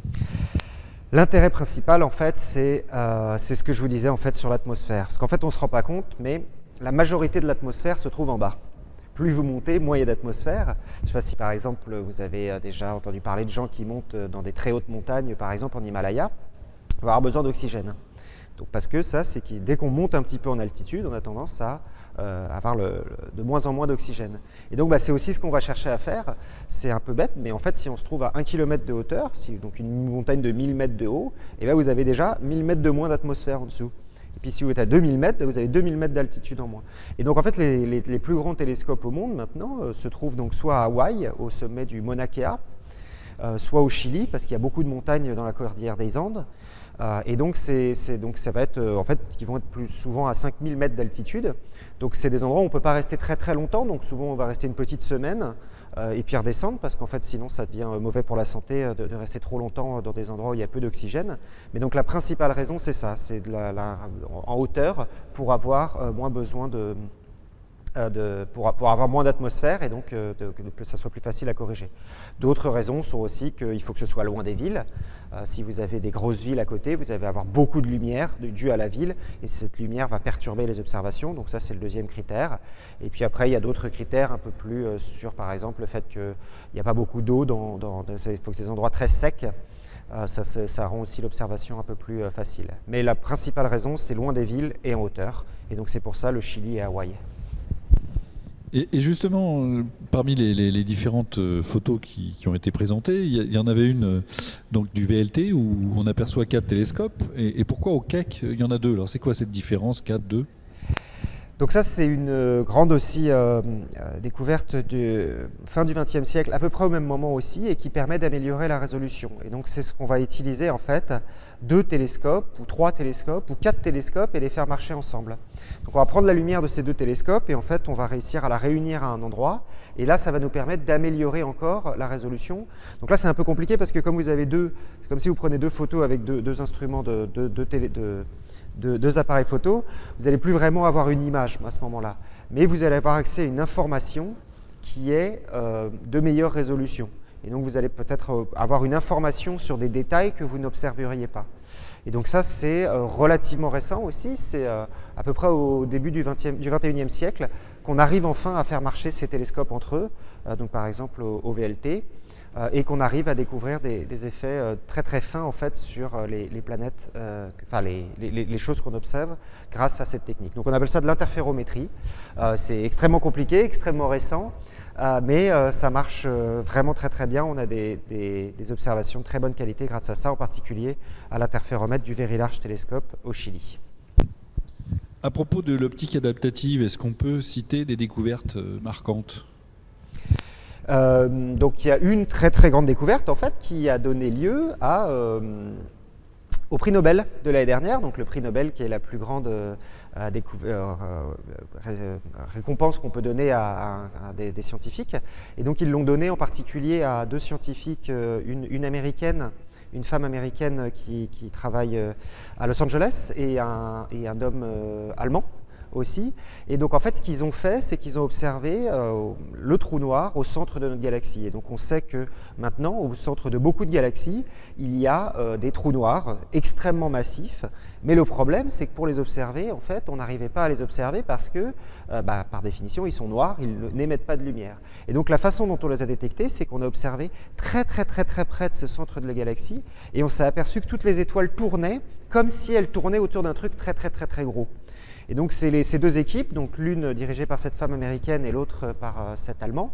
L'intérêt principal, en fait, c'est ce que je vous disais en fait sur l'atmosphère. Parce qu'en fait, on ne se rend pas compte, mais la majorité de l'atmosphère se trouve en bas. Plus vous montez, moins il y a d'atmosphère. Je ne sais pas si, par exemple, vous avez déjà entendu parler de gens qui montent dans des très hautes montagnes, par exemple en Himalaya, on va avoir besoin d'oxygène. Donc, parce que ça, c'est que dès qu'on monte un petit peu en altitude, on a tendance à avoir de moins en moins d'oxygène. Et donc c'est aussi ce qu'on va chercher à faire. C'est un peu bête, mais en fait si on se trouve à 1 km de hauteur, donc une montagne de 1000 mètres de haut, et bien vous avez déjà 1000 mètres de moins d'atmosphère en dessous. Et puis si vous êtes à 2000 mètres, vous avez 2000 mètres d'altitude en moins. Et donc en fait les plus grands télescopes au monde maintenant se trouvent donc soit à Hawaï, au sommet du Mauna Kea, soit au Chili, parce qu'il y a beaucoup de montagnes dans la cordillère des Andes. Et donc, ça va être, en fait, qui vont être plus souvent à 5000 mètres d'altitude. Donc, c'est des endroits où on ne peut pas rester très très longtemps. Donc, souvent, on va rester une petite semaine et puis redescendre, parce qu'en fait sinon ça devient mauvais pour la santé de rester trop longtemps dans des endroits où il y a peu d'oxygène. Mais donc la principale raison c'est ça, c'est en hauteur pour avoir moins besoin pour avoir moins d'atmosphère et donc que ça soit plus facile à corriger. D'autres raisons sont aussi qu'il faut que ce soit loin des villes. Si vous avez des grosses villes à côté, vous allez avoir beaucoup de lumière due à la ville et cette lumière va perturber les observations, donc ça c'est le deuxième critère. Et puis après il y a d'autres critères un peu plus sur par exemple le fait qu'il n'y a pas beaucoup d'eau, il faut que c'est des endroits très secs. Ça rend aussi l'observation un peu plus facile. Mais la principale raison c'est loin des villes et en hauteur, et donc c'est pour ça le Chili et Hawaï. Et justement, parmi les différentes photos qui ont été présentées, il y en avait une donc du VLT où on aperçoit 4 télescopes. Et pourquoi au Keck il y en a 2? Alors c'est quoi cette différence 4, 2? Donc ça, c'est une grande aussi découverte de fin du XXe siècle, à peu près au même moment aussi, et qui permet d'améliorer la résolution. Et donc c'est ce qu'on va utiliser en fait, 2 télescopes, ou 3 télescopes, ou 4 télescopes, et les faire marcher ensemble. Donc on va prendre la lumière de ces 2 télescopes, et en fait on va réussir à la réunir à un endroit, et là ça va nous permettre d'améliorer encore la résolution. Donc là c'est un peu compliqué, parce que comme vous avez c'est comme si vous prenez 2 photos avec deux instruments deux appareils photo, vous n'allez plus vraiment avoir une image à ce moment-là. Mais vous allez avoir accès à une information qui est de meilleure résolution. Et donc vous allez peut-être avoir une information sur des détails que vous n'observeriez pas. Et donc ça, c'est relativement récent aussi. C'est à peu près au début du XXIe siècle qu'on arrive enfin à faire marcher ces télescopes entre eux, donc par exemple au VLT. Et qu'on arrive à découvrir des effets très très fins en fait sur les planètes, enfin les choses qu'on observe grâce à cette technique. Donc on appelle ça de l'interférométrie. C'est extrêmement compliqué, extrêmement récent, mais ça marche vraiment très très bien. On a des observations de très bonne qualité grâce à ça, en particulier à l'interféromètre du Very Large Telescope au Chili. À propos de l'optique adaptative, est-ce qu'on peut citer des découvertes marquantes ? Donc il y a une très très grande découverte en fait qui a donné lieu au prix Nobel de l'année dernière, donc le prix Nobel qui est la plus grande récompense qu'on peut donner à des scientifiques. Et donc ils l'ont donné en particulier à 2 scientifiques, une américaine, une femme américaine qui travaille à Los Angeles et un homme allemand aussi. Et donc en fait ce qu'ils ont fait, c'est qu'ils ont observé le trou noir au centre de notre galaxie. Et donc on sait que maintenant au centre de beaucoup de galaxies il y a des trous noirs extrêmement massifs, mais le problème c'est que pour les observer en fait on n'arrivait pas à les observer parce que par définition ils sont noirs, ils n'émettent pas de lumière. Et donc la façon dont on les a détectés, c'est qu'on a observé très très très très près de ce centre de la galaxie et on s'est aperçu que toutes les étoiles tournaient comme si elles tournaient autour d'un truc très très très très gros. Et donc ces 2 équipes, donc l'une dirigée par cette femme américaine et l'autre par cet Allemand,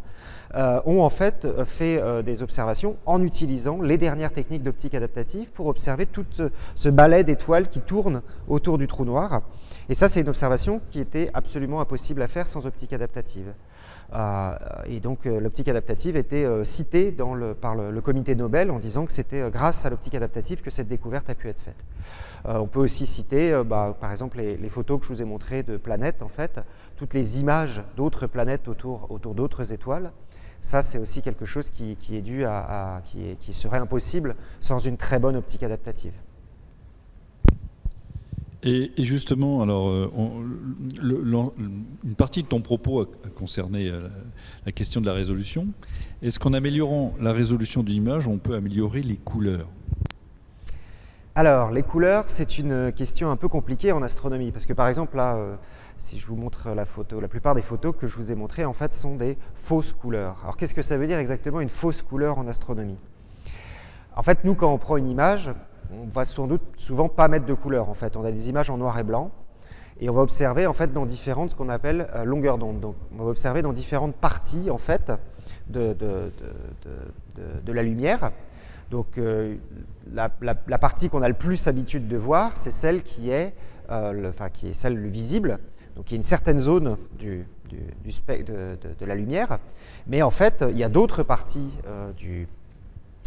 ont en fait fait des observations en utilisant les dernières techniques d'optique adaptative pour observer tout ce balai d'étoiles qui tournent autour du trou noir. Et ça, c'est une observation qui était absolument impossible à faire sans optique adaptative. Et donc l'optique adaptative était citée par le comité Nobel en disant que c'était grâce à l'optique adaptative que cette découverte a pu être faite. On peut aussi citer par exemple les photos que je vous ai montrées de planètes, en fait, toutes les images d'autres planètes autour d'autres étoiles. Ça, c'est aussi quelque chose qui est dû qui serait impossible sans une très bonne optique adaptative. Et justement, alors, une partie de ton propos a concerné la question de la résolution. Est-ce qu'en améliorant la résolution d'une image, on peut améliorer les couleurs ? Alors, les couleurs, c'est une question un peu compliquée en astronomie, parce que par exemple, là, si je vous montre la photo, la plupart des photos que je vous ai montrées, en fait, sont des fausses couleurs. Alors, qu'est-ce que ça veut dire exactement une fausse couleur en astronomie ? En fait, nous, quand on prend une image, on va sans doute souvent pas mettre de couleur. En fait, on a des images en noir et blanc, et on va observer en fait dans différentes, ce qu'on appelle longueurs d'onde. Donc, on va observer dans différentes parties en fait de la lumière. Donc la partie qu'on a le plus habitude de voir, c'est celle qui est celle visible, donc il y a une certaine zone du spectre de la lumière, mais en fait il y a d'autres parties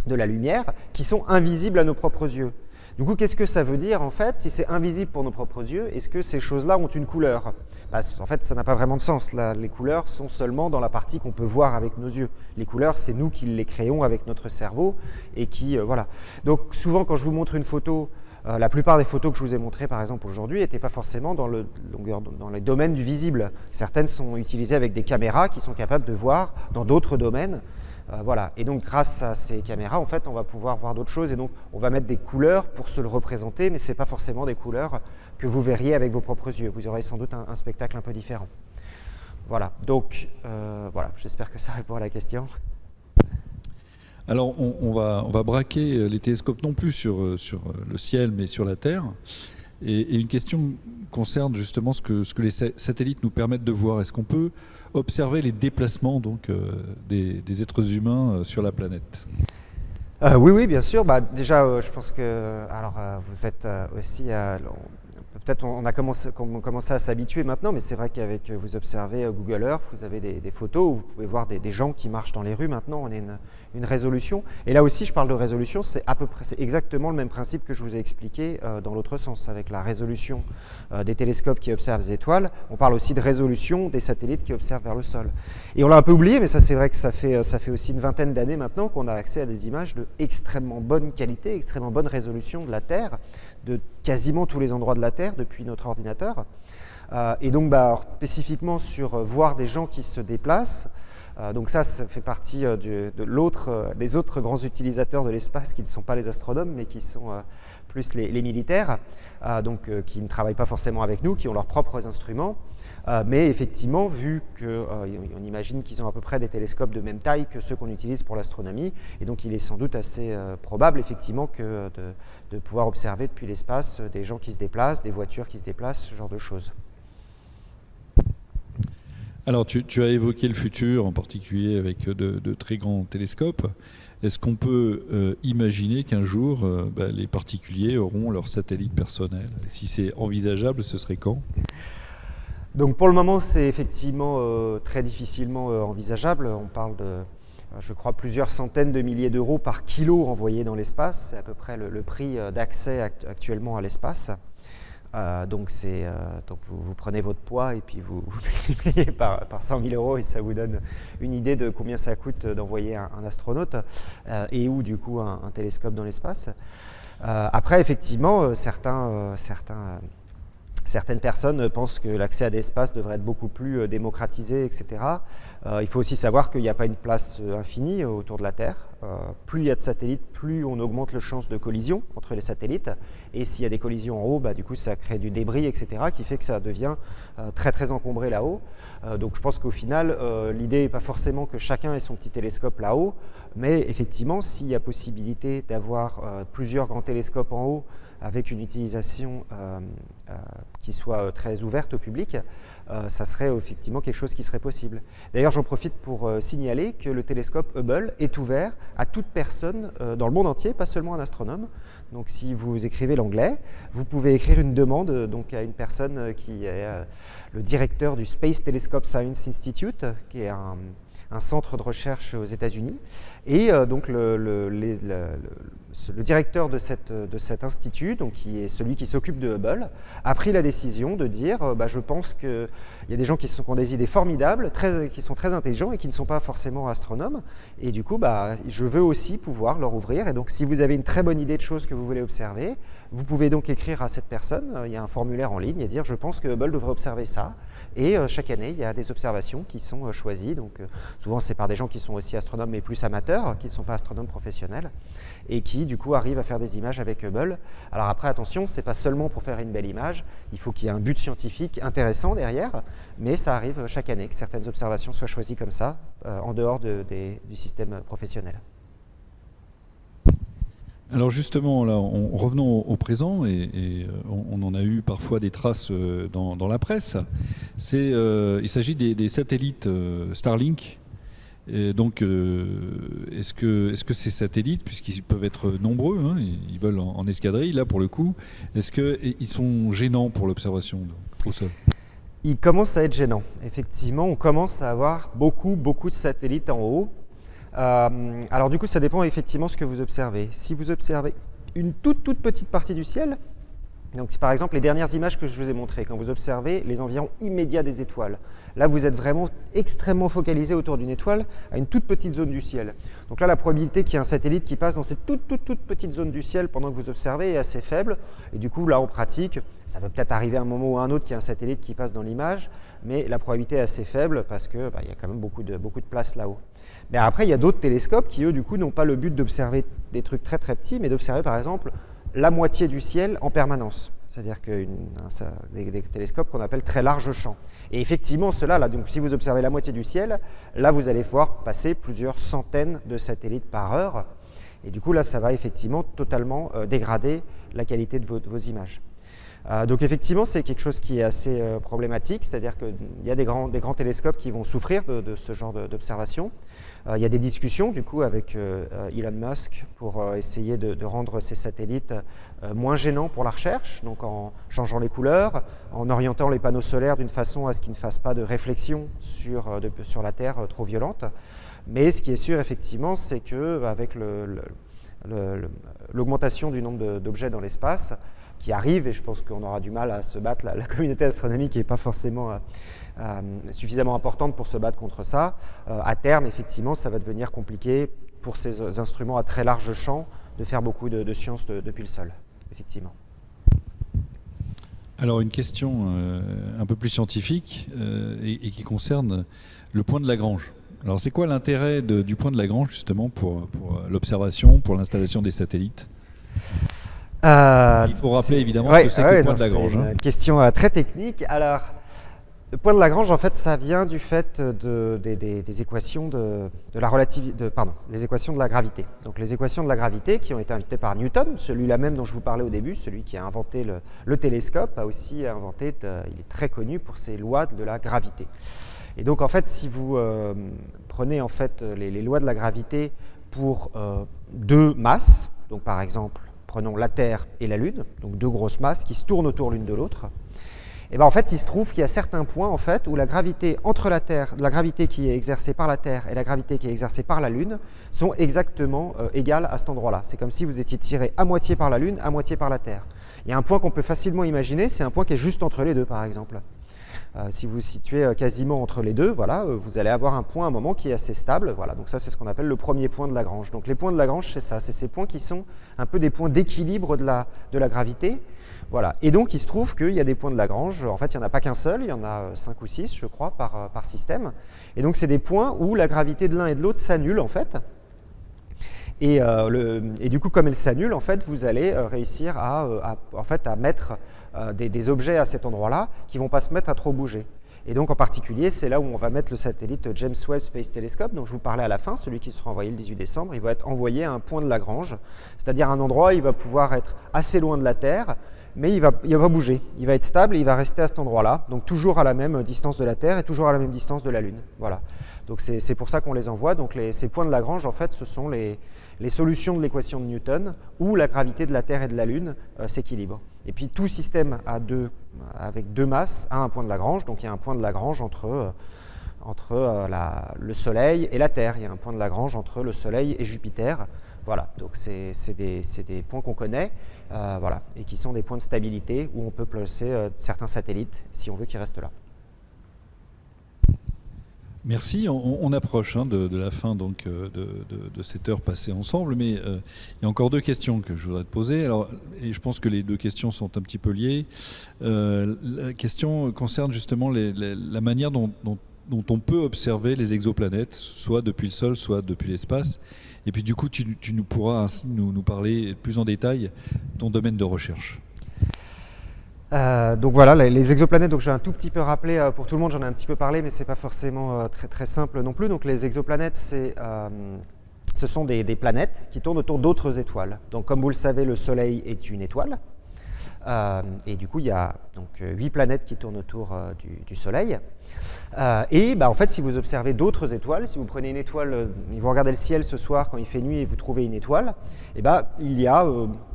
de la lumière qui sont invisibles à nos propres yeux. Du coup, qu'est-ce que ça veut dire en fait? Si c'est invisible pour nos propres yeux, est-ce que ces choses-là ont une couleur? En fait, ça n'a pas vraiment de sens. Là, les couleurs sont seulement dans la partie qu'on peut voir avec nos yeux. Les couleurs, c'est nous qui les créons avec notre cerveau et qui, voilà. Donc souvent, quand je vous montre une photo, la plupart des photos que je vous ai montrées, par exemple, aujourd'hui, n'étaient pas forcément dans les domaines du visible. Certaines sont utilisées avec des caméras qui sont capables de voir dans d'autres domaines. Voilà. Et donc, grâce à ces caméras, en fait, on va pouvoir voir d'autres choses. Et donc, on va mettre des couleurs pour se le représenter, mais ce n'est pas forcément des couleurs que vous verriez avec vos propres yeux. Vous aurez sans doute un spectacle un peu différent. Voilà. Donc, voilà. J'espère que ça répond à la question. Alors, on va braquer les télescopes non plus sur le ciel, mais sur la Terre. Et une question concerne justement ce que les satellites nous permettent de voir. Est-ce qu'on peut observer les déplacements donc, des êtres humains sur la planète? Oui, bien sûr. Déjà, je pense que vous êtes aussi... Peut-être on a commencé à s'habituer maintenant, mais c'est vrai qu'avec vous observez Google Earth, vous avez des photos où vous pouvez voir des gens qui marchent dans les rues. Maintenant, on a une résolution. Et là aussi, je parle de résolution, c'est exactement le même principe que je vous ai expliqué dans l'autre sens, avec la résolution des télescopes qui observent les étoiles. On parle aussi de résolution des satellites qui observent vers le sol. Et on l'a un peu oublié, mais ça, c'est vrai que ça fait aussi une vingtaine d'années maintenant qu'on a accès à des images de extrêmement bonne qualité, extrêmement bonne résolution de la Terre, de quasiment tous les endroits de la Terre depuis notre ordinateur. Et donc, spécifiquement sur voir des gens qui se déplacent, donc ça fait partie des autres grands utilisateurs de l'espace qui ne sont pas les astronomes, mais qui sont plus les militaires, qui ne travaillent pas forcément avec nous, qui ont leurs propres instruments. Mais effectivement, vu qu'on imagine qu'ils ont à peu près des télescopes de même taille que ceux qu'on utilise pour l'astronomie, et donc il est sans doute assez probable effectivement de pouvoir observer depuis l'espace des gens qui se déplacent, des voitures qui se déplacent, ce genre de choses. Alors tu as évoqué le futur, en particulier avec de très grands télescopes. Est-ce qu'on peut imaginer qu'un jour, les particuliers auront leur satellite personnel? Si c'est envisageable, ce serait quand? Donc pour le moment, c'est effectivement très difficilement envisageable. On parle de, je crois, plusieurs centaines de milliers d'euros par kilo envoyé dans l'espace. C'est à peu près le prix d'accès actuellement à l'espace. Donc vous prenez votre poids et puis vous multipliez par 100 000 euros et ça vous donne une idée de combien ça coûte d'envoyer un astronaute et ou du coup un télescope dans l'espace. Après, effectivement, certaines personnes pensent que l'accès à l'espace devrait être beaucoup plus démocratisé, etc. Il faut aussi savoir qu'il n'y a pas une place infinie autour de la Terre. Plus il y a de satellites, plus on augmente les chances de collision entre les satellites. Et s'il y a des collisions en haut, du coup, ça crée du débris, etc., qui fait que ça devient très, très encombré là-haut. Donc je pense qu'au final, l'idée n'est pas forcément que chacun ait son petit télescope là-haut, mais effectivement, s'il y a possibilité d'avoir plusieurs grands télescopes en haut, avec une utilisation qui soit très ouverte au public, ça serait effectivement quelque chose qui serait possible. D'ailleurs, j'en profite pour signaler que le télescope Hubble est ouvert à toute personne dans le monde entier, pas seulement un astronome. Donc si vous écrivez l'anglais, vous pouvez écrire une demande à une personne qui est le directeur du Space Telescope Science Institute, qui est un centre de recherche aux États-Unis. Et donc le directeur de cet institut, donc qui est celui qui s'occupe de Hubble, a pris la décision de dire je pense qu'il y a des gens qui ont des idées formidables, qui sont très intelligents et qui ne sont pas forcément astronomes. Et du coup, je veux aussi pouvoir leur ouvrir. Et donc, si vous avez une très bonne idée de choses que vous voulez observer, vous pouvez donc écrire à cette personne. Il y a un formulaire en ligne et dire « Je pense que Hubble devrait observer ça ». Et chaque année, il y a des observations qui sont choisies. Donc, souvent, c'est par des gens qui sont aussi astronomes, mais plus amateurs, qui ne sont pas astronomes professionnels, et qui, du coup, arrivent à faire des images avec Hubble. Alors après, attention, ce n'est pas seulement pour faire une belle image. Il faut qu'il y ait un but scientifique intéressant derrière, mais ça arrive chaque année que certaines observations soient choisies comme ça, en dehors du système professionnel. Alors justement, là, revenons au présent, et on en a eu parfois des traces dans la presse. Il s'agit des satellites Starlink. Et donc, est-ce que ces satellites, puisqu'ils peuvent être nombreux, ils volent en escadrille, là pour le coup, est-ce qu'ils sont gênants pour l'observation au sol? Ils commencent à être gênants. Effectivement, on commence à avoir beaucoup de satellites en haut. Alors du coup, ça dépend effectivement de ce que vous observez. Si vous observez une toute petite partie du ciel. Donc, par exemple, les dernières images que je vous ai montrées, quand vous observez les environs immédiats des étoiles, là, vous êtes vraiment extrêmement focalisé autour d'une étoile à une toute petite zone du ciel. Donc là, la probabilité qu'il y ait un satellite qui passe dans cette toute petite zone du ciel pendant que vous observez est assez faible. Et du coup, là, en pratique, ça peut peut-être arriver à un moment ou à un autre qu'il y ait un satellite qui passe dans l'image, mais la probabilité est assez faible parce qu'il y a quand même beaucoup de place là-haut. Mais après, il y a d'autres télescopes qui, eux, du coup, n'ont pas le but d'observer des trucs très petits, mais d'observer, par exemple, la moitié du ciel en permanence. C'est-à-dire que des télescopes qu'on appelle très large champ. Et effectivement, cela, là, donc, si vous observez la moitié du ciel, là, vous allez voir passer plusieurs centaines de satellites par heure. Et du coup, là, ça va effectivement totalement dégrader la qualité de vos images. Donc effectivement, c'est quelque chose qui est assez problématique, c'est-à-dire qu'il y a des grands télescopes qui vont souffrir de ce genre d'observation. Il y a des discussions du coup avec Elon Musk pour essayer de rendre ces satellites moins gênants pour la recherche, donc en changeant les couleurs, en orientant les panneaux solaires d'une façon à ce qu'ils ne fassent pas de réflexion sur la Terre trop violente. Mais ce qui est sûr effectivement, c'est qu'avec l'augmentation du nombre d'objets dans l'espace, qui arrive, et je pense qu'on aura du mal à se battre, la communauté astronomique n'est pas forcément suffisamment importante pour se battre contre ça. À terme, effectivement, ça va devenir compliqué pour ces instruments à très large champ de faire beaucoup de science depuis le sol, effectivement. Alors une question un peu plus scientifique et qui concerne le point de Lagrange. Alors c'est quoi l'intérêt du point de Lagrange justement pour l'observation, pour l'installation des satellites ? Il faut rappeler évidemment ce que c'est que le point de Lagrange. C'est une question très technique. Alors, le point de Lagrange, en fait, ça vient du fait des équations les équations de la gravité. Donc, les équations de la gravité qui ont été inventées par Newton, celui-là même dont je vous parlais au début, celui qui a inventé le télescope, a aussi inventé, il est très connu pour ses lois de la gravité. Et donc, en fait, si vous prenez en fait les lois de la gravité pour deux masses, donc par exemple, prenons la Terre et la Lune, donc deux grosses masses qui se tournent autour l'une de l'autre, et bien en fait, il se trouve qu'il y a certains points en fait, où la gravité entre la Terre, la gravité qui est exercée par la Terre et la gravité qui est exercée par la Lune sont exactement égales à cet endroit-là. C'est comme si vous étiez tiré à moitié par la Lune, à moitié par la Terre. Il y a un point qu'on peut facilement imaginer, c'est un point qui est juste entre les deux, par exemple. Si vous vous situez quasiment entre les deux, voilà, vous allez avoir un point à un moment qui est assez stable. Voilà, donc ça, c'est ce qu'on appelle le premier point de Lagrange. Donc les points de Lagrange, c'est ça, c'est ces points qui sont un peu des points d'équilibre de la gravité. Voilà. Et donc, il se trouve qu'il y a des points de Lagrange. En fait, il n'y en a pas qu'un seul, il y en a 5 ou 6, je crois, par système. Et donc, c'est des points où la gravité de l'un et de l'autre s'annule, en fait. Et du coup, comme elle s'annule, en fait, vous allez réussir à mettre des objets à cet endroit-là qui ne vont pas se mettre à trop bouger. Et donc, en particulier, c'est là où on va mettre le satellite James Webb Space Telescope, dont je vous parlais à la fin, celui qui sera envoyé le 18 décembre. Il va être envoyé à un point de Lagrange, c'est-à-dire un endroit où il va pouvoir être assez loin de la Terre, mais il va bouger. Il va être stable et il va rester à cet endroit-là, donc toujours à la même distance de la Terre et toujours à la même distance de la Lune. Voilà. Donc, c'est pour ça qu'on les envoie. Donc, ces points de Lagrange, en fait, ce sont les solutions de l'équation de Newton où la gravité de la Terre et de la Lune s'équilibre. Et puis tout système avec deux masses a un point de Lagrange, donc il y a un point de Lagrange entre le Soleil et la Terre, il y a un point de Lagrange entre le Soleil et Jupiter. Voilà, donc c'est des points qu'on connaît voilà, et qui sont des points de stabilité où on peut placer certains satellites si on veut qu'ils restent là. Merci. On approche de la fin donc, de cette heure passée ensemble, mais il y a encore deux questions que je voudrais te poser. Alors, et je pense que les deux questions sont un petit peu liées. La question concerne justement la manière dont on peut observer les exoplanètes, soit depuis le sol, soit depuis l'espace. Et puis du coup, tu nous pourras ainsi nous parler plus en détail de ton domaine de recherche. Donc voilà, les exoplanètes, donc je vais un tout petit peu rappeler pour tout le monde, j'en ai un petit peu parlé, mais ce n'est pas forcément très simple non plus. Donc les exoplanètes, ce sont des planètes qui tournent autour d'autres étoiles. Donc comme vous le savez, le Soleil est une étoile. Et du coup, il y a donc 8 planètes qui tournent autour du Soleil. Et en fait, si vous observez d'autres étoiles, si vous prenez une étoile, vous regardez le ciel ce soir quand il fait nuit et vous trouvez une étoile, il y a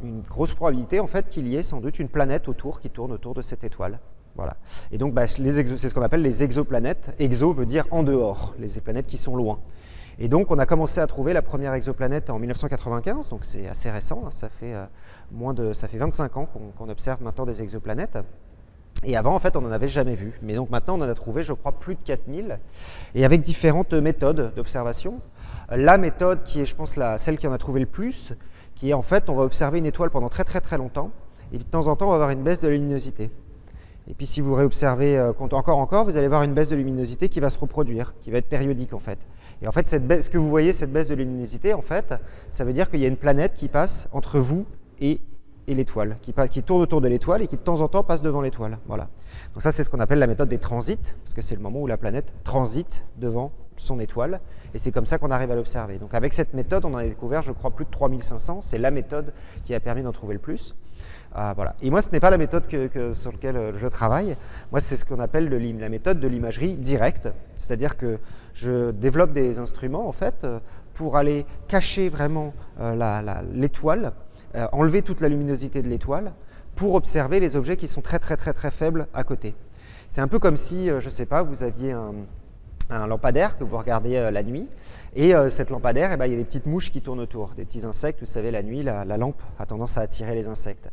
une grosse probabilité en fait qu'il y ait sans doute une planète autour qui tourne autour de cette étoile. Voilà. Et donc, c'est ce qu'on appelle les exoplanètes. Exo veut dire en dehors, les planètes qui sont loin. Et donc on a commencé à trouver la première exoplanète en 1995, donc c'est assez récent, hein, ça fait 25 ans qu'on observe maintenant des exoplanètes. Et avant, en fait, on n'en avait jamais vu. Mais donc maintenant, on en a trouvé, je crois, plus de 4000, et avec différentes méthodes d'observation. La méthode qui est, je pense, celle qui en a trouvé le plus, qui est en fait, on va observer une étoile pendant très très très longtemps, et de temps en temps, on va avoir une baisse de la luminosité. Et puis si vous réobservez encore, vous allez voir une baisse de luminosité qui va se reproduire, qui va être périodique en fait. Et en fait, ce que vous voyez, cette baisse de luminosité, en fait, ça veut dire qu'il y a une planète qui passe entre vous et l'étoile, qui tourne autour de l'étoile et qui de temps en temps passe devant l'étoile. Voilà. Donc ça, c'est ce qu'on appelle la méthode des transits, parce que c'est le moment où la planète transite devant son étoile, et c'est comme ça qu'on arrive à l'observer. Donc avec cette méthode, on en a découvert, je crois, plus de 3500, c'est la méthode qui a permis d'en trouver le plus. Voilà. Et moi, ce n'est pas la méthode sur laquelle je travaille. Moi, c'est ce qu'on appelle la méthode de l'imagerie directe, c'est-à-dire que je développe des instruments, en fait, pour aller cacher vraiment l'étoile, enlever toute la luminosité de l'étoile pour observer les objets qui sont très très très très faibles à côté. C'est un peu comme si, je ne sais pas, vous aviez un lampadaire que vous regardez la nuit, et cette lampadaire, il y a des petites mouches qui tournent autour, des petits insectes. Vous savez, la nuit, la lampe a tendance à attirer les insectes.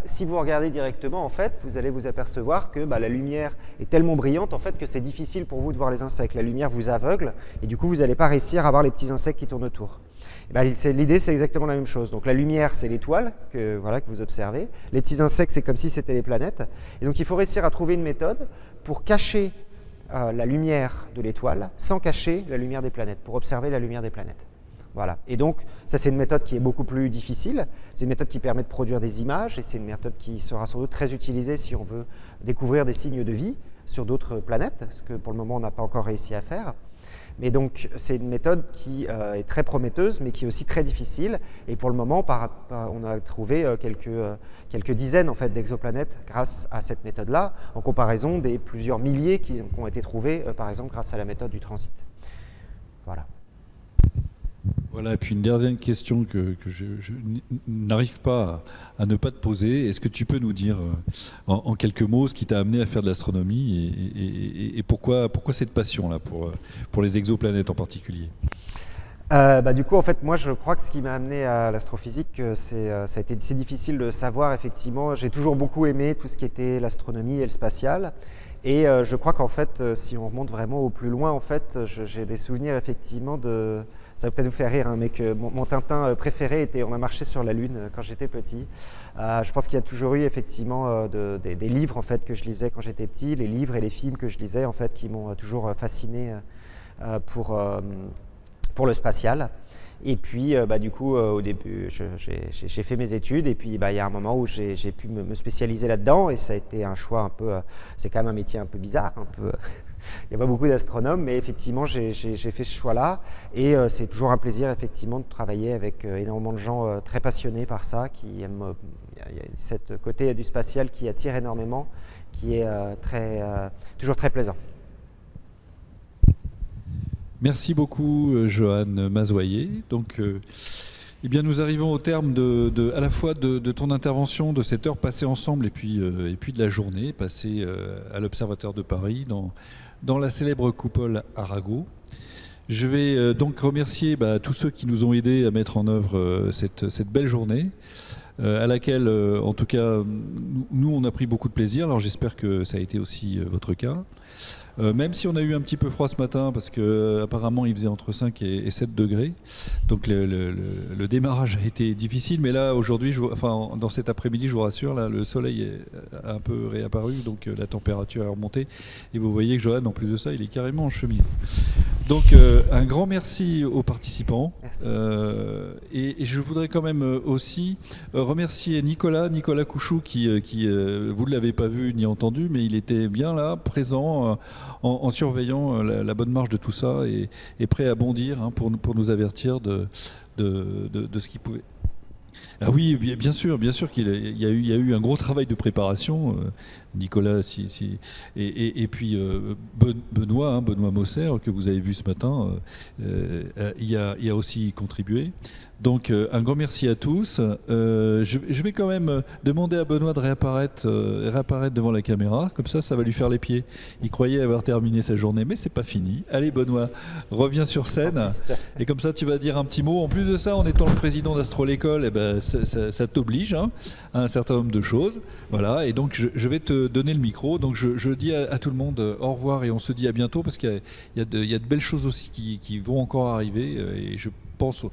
Si vous regardez directement, en fait, vous allez vous apercevoir que la lumière est tellement brillante en fait, que c'est difficile pour vous de voir les insectes. La lumière vous aveugle, et du coup, vous n'allez pas réussir à voir les petits insectes qui tournent autour. L'idée, c'est exactement la même chose. Donc la lumière, c'est l'étoile que vous observez. Les petits insectes, c'est comme si c'était les planètes. Et donc il faut réussir à trouver une méthode pour cacher la lumière de l'étoile sans cacher la lumière des planètes, pour observer la lumière des planètes. Voilà. Et donc ça, c'est une méthode qui est beaucoup plus difficile. C'est une méthode qui permet de produire des images, et c'est une méthode qui sera sans doute très utilisée si on veut découvrir des signes de vie sur d'autres planètes, ce que pour le moment on n'a pas encore réussi à faire. Mais donc, c'est une méthode qui est très prometteuse, mais qui est aussi très difficile. Et pour le moment, on a trouvé quelques dizaines en fait, d'exoplanètes grâce à cette méthode-là, en comparaison des plusieurs milliers qui ont été trouvés, par exemple, grâce à la méthode du transit. Voilà. Voilà, et puis une dernière question que je n'arrive pas à ne pas te poser. Est-ce que tu peux nous dire en quelques mots ce qui t'a amené à faire de l'astronomie et pourquoi cette passion-là pour les exoplanètes en particulier ? Du coup, en fait, moi, je crois que ce qui m'a amené à l'astrophysique, c'est difficile de savoir, effectivement. J'ai toujours beaucoup aimé tout ce qui était l'astronomie et le spatial. Et je crois qu'en fait, si on remonte vraiment au plus loin, en fait, j'ai des souvenirs, effectivement, ça va peut-être vous faire rire, hein, mais que mon Tintin préféré était « On a marché sur la Lune » quand j'étais petit. Je pense qu'il y a toujours eu, effectivement, des livres, en fait, que je lisais quand j'étais petit, les livres et les films que je lisais, en fait, qui m'ont toujours fasciné pour le spatial. Et puis, du coup, au début, j'ai fait mes études, et puis il y a un moment où j'ai pu me spécialiser là-dedans, et ça a été un choix un peu. C'est quand même un métier un peu bizarre, il n'y a pas beaucoup d'astronomes, mais effectivement, j'ai fait ce choix-là, et c'est toujours un plaisir, effectivement, de travailler avec énormément de gens très passionnés par ça, qui aiment. Il y a cette côté du spatial qui attire énormément, qui est toujours très plaisant. Merci beaucoup, Johan Mazoyer. Donc, nous arrivons au terme à la fois de ton intervention, de cette heure passée ensemble, et puis de la journée passée à l'Observatoire de Paris, dans la célèbre coupole Arago. Je vais donc remercier tous ceux qui nous ont aidés à mettre en œuvre cette belle journée, à laquelle, en tout cas, nous, on a pris beaucoup de plaisir. Alors j'espère que ça a été aussi votre cas. Même si on a eu un petit peu froid ce matin, parce qu'apparemment il faisait entre 5 et 7 degrés, donc le démarrage a été difficile, mais là aujourd'hui, dans cet après-midi, je vous rassure, là, le soleil est un peu réapparu, donc la température est remontée, et vous voyez que Johan, en plus de ça, il est carrément en chemise. Donc un grand merci aux participants. Merci. Et je voudrais quand même aussi remercier Nicolas Couchou qui vous ne l'avez pas vu ni entendu, mais il était bien là, présent, en surveillant la bonne marche de tout ça, et prêt à bondir pour nous avertir de ce qui pouvait. Ah oui, bien sûr qu'il y a eu un gros travail de préparation. Nicolas, et puis Benoît, Benoît Mosser, que vous avez vu ce matin, y a aussi contribué. Donc un grand merci à tous. Je vais quand même demander à Benoît de réapparaître devant la caméra, comme ça va lui faire les pieds. Il croyait avoir terminé sa journée, mais c'est pas fini. Allez Benoît, reviens sur scène, et comme ça tu vas dire un petit mot. En plus de ça, en étant le président d'Astro l'école, eh ben, ça t'oblige à un certain nombre de choses. Voilà, et donc je vais te donner le micro. Donc je dis à tout le monde au revoir et on se dit à bientôt, parce qu'il y a de belles choses aussi qui vont encore arriver, et je pense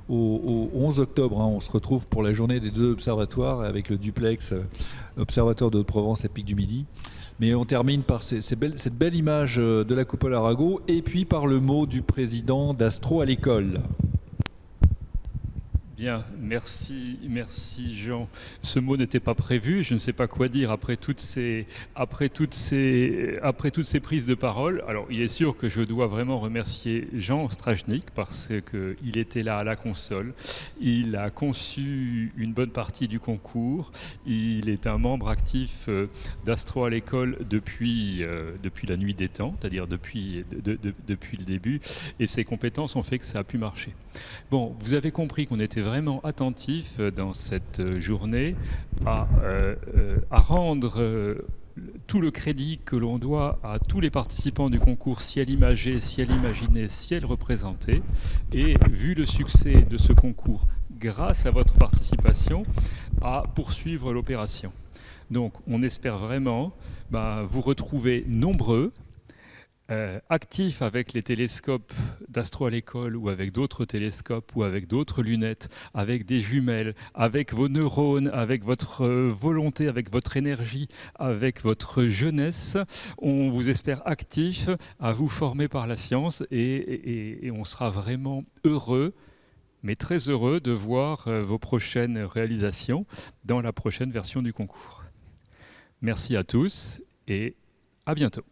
au 11 octobre, on se retrouve pour la journée des 2 observatoires avec le duplex Observatoire de Haute-Provence et Pic du Midi. Mais on termine par cette belle image de la coupole Arago, et puis par le mot du président d'Astro à l'école. Bien, merci Jean. Ce mot n'était pas prévu, je ne sais pas quoi dire après toutes ces prises de parole. Alors, il est sûr que je dois vraiment remercier Jean Strajnik parce qu'il était là à la console. Il a conçu une bonne partie du concours. Il est un membre actif d'Astro à l'école depuis la nuit des temps, c'est-à-dire depuis le début. Et ses compétences ont fait que ça a pu marcher. Bon, vous avez compris qu'on était vraiment attentif dans cette journée à rendre tout le crédit que l'on doit à tous les participants du concours Ciel imagé, Ciel imaginé, Ciel représenté. Et vu le succès de ce concours, grâce à votre participation, à poursuivre l'opération. Donc on espère vraiment vous retrouver nombreux, actifs avec les télescopes d'Astro à l'école ou avec d'autres télescopes ou avec d'autres lunettes, avec des jumelles, avec vos neurones, avec votre volonté, avec votre énergie, avec votre jeunesse. On vous espère actifs à vous former par la science et on sera vraiment heureux, mais très heureux de voir vos prochaines réalisations dans la prochaine version du concours. Merci à tous et à bientôt.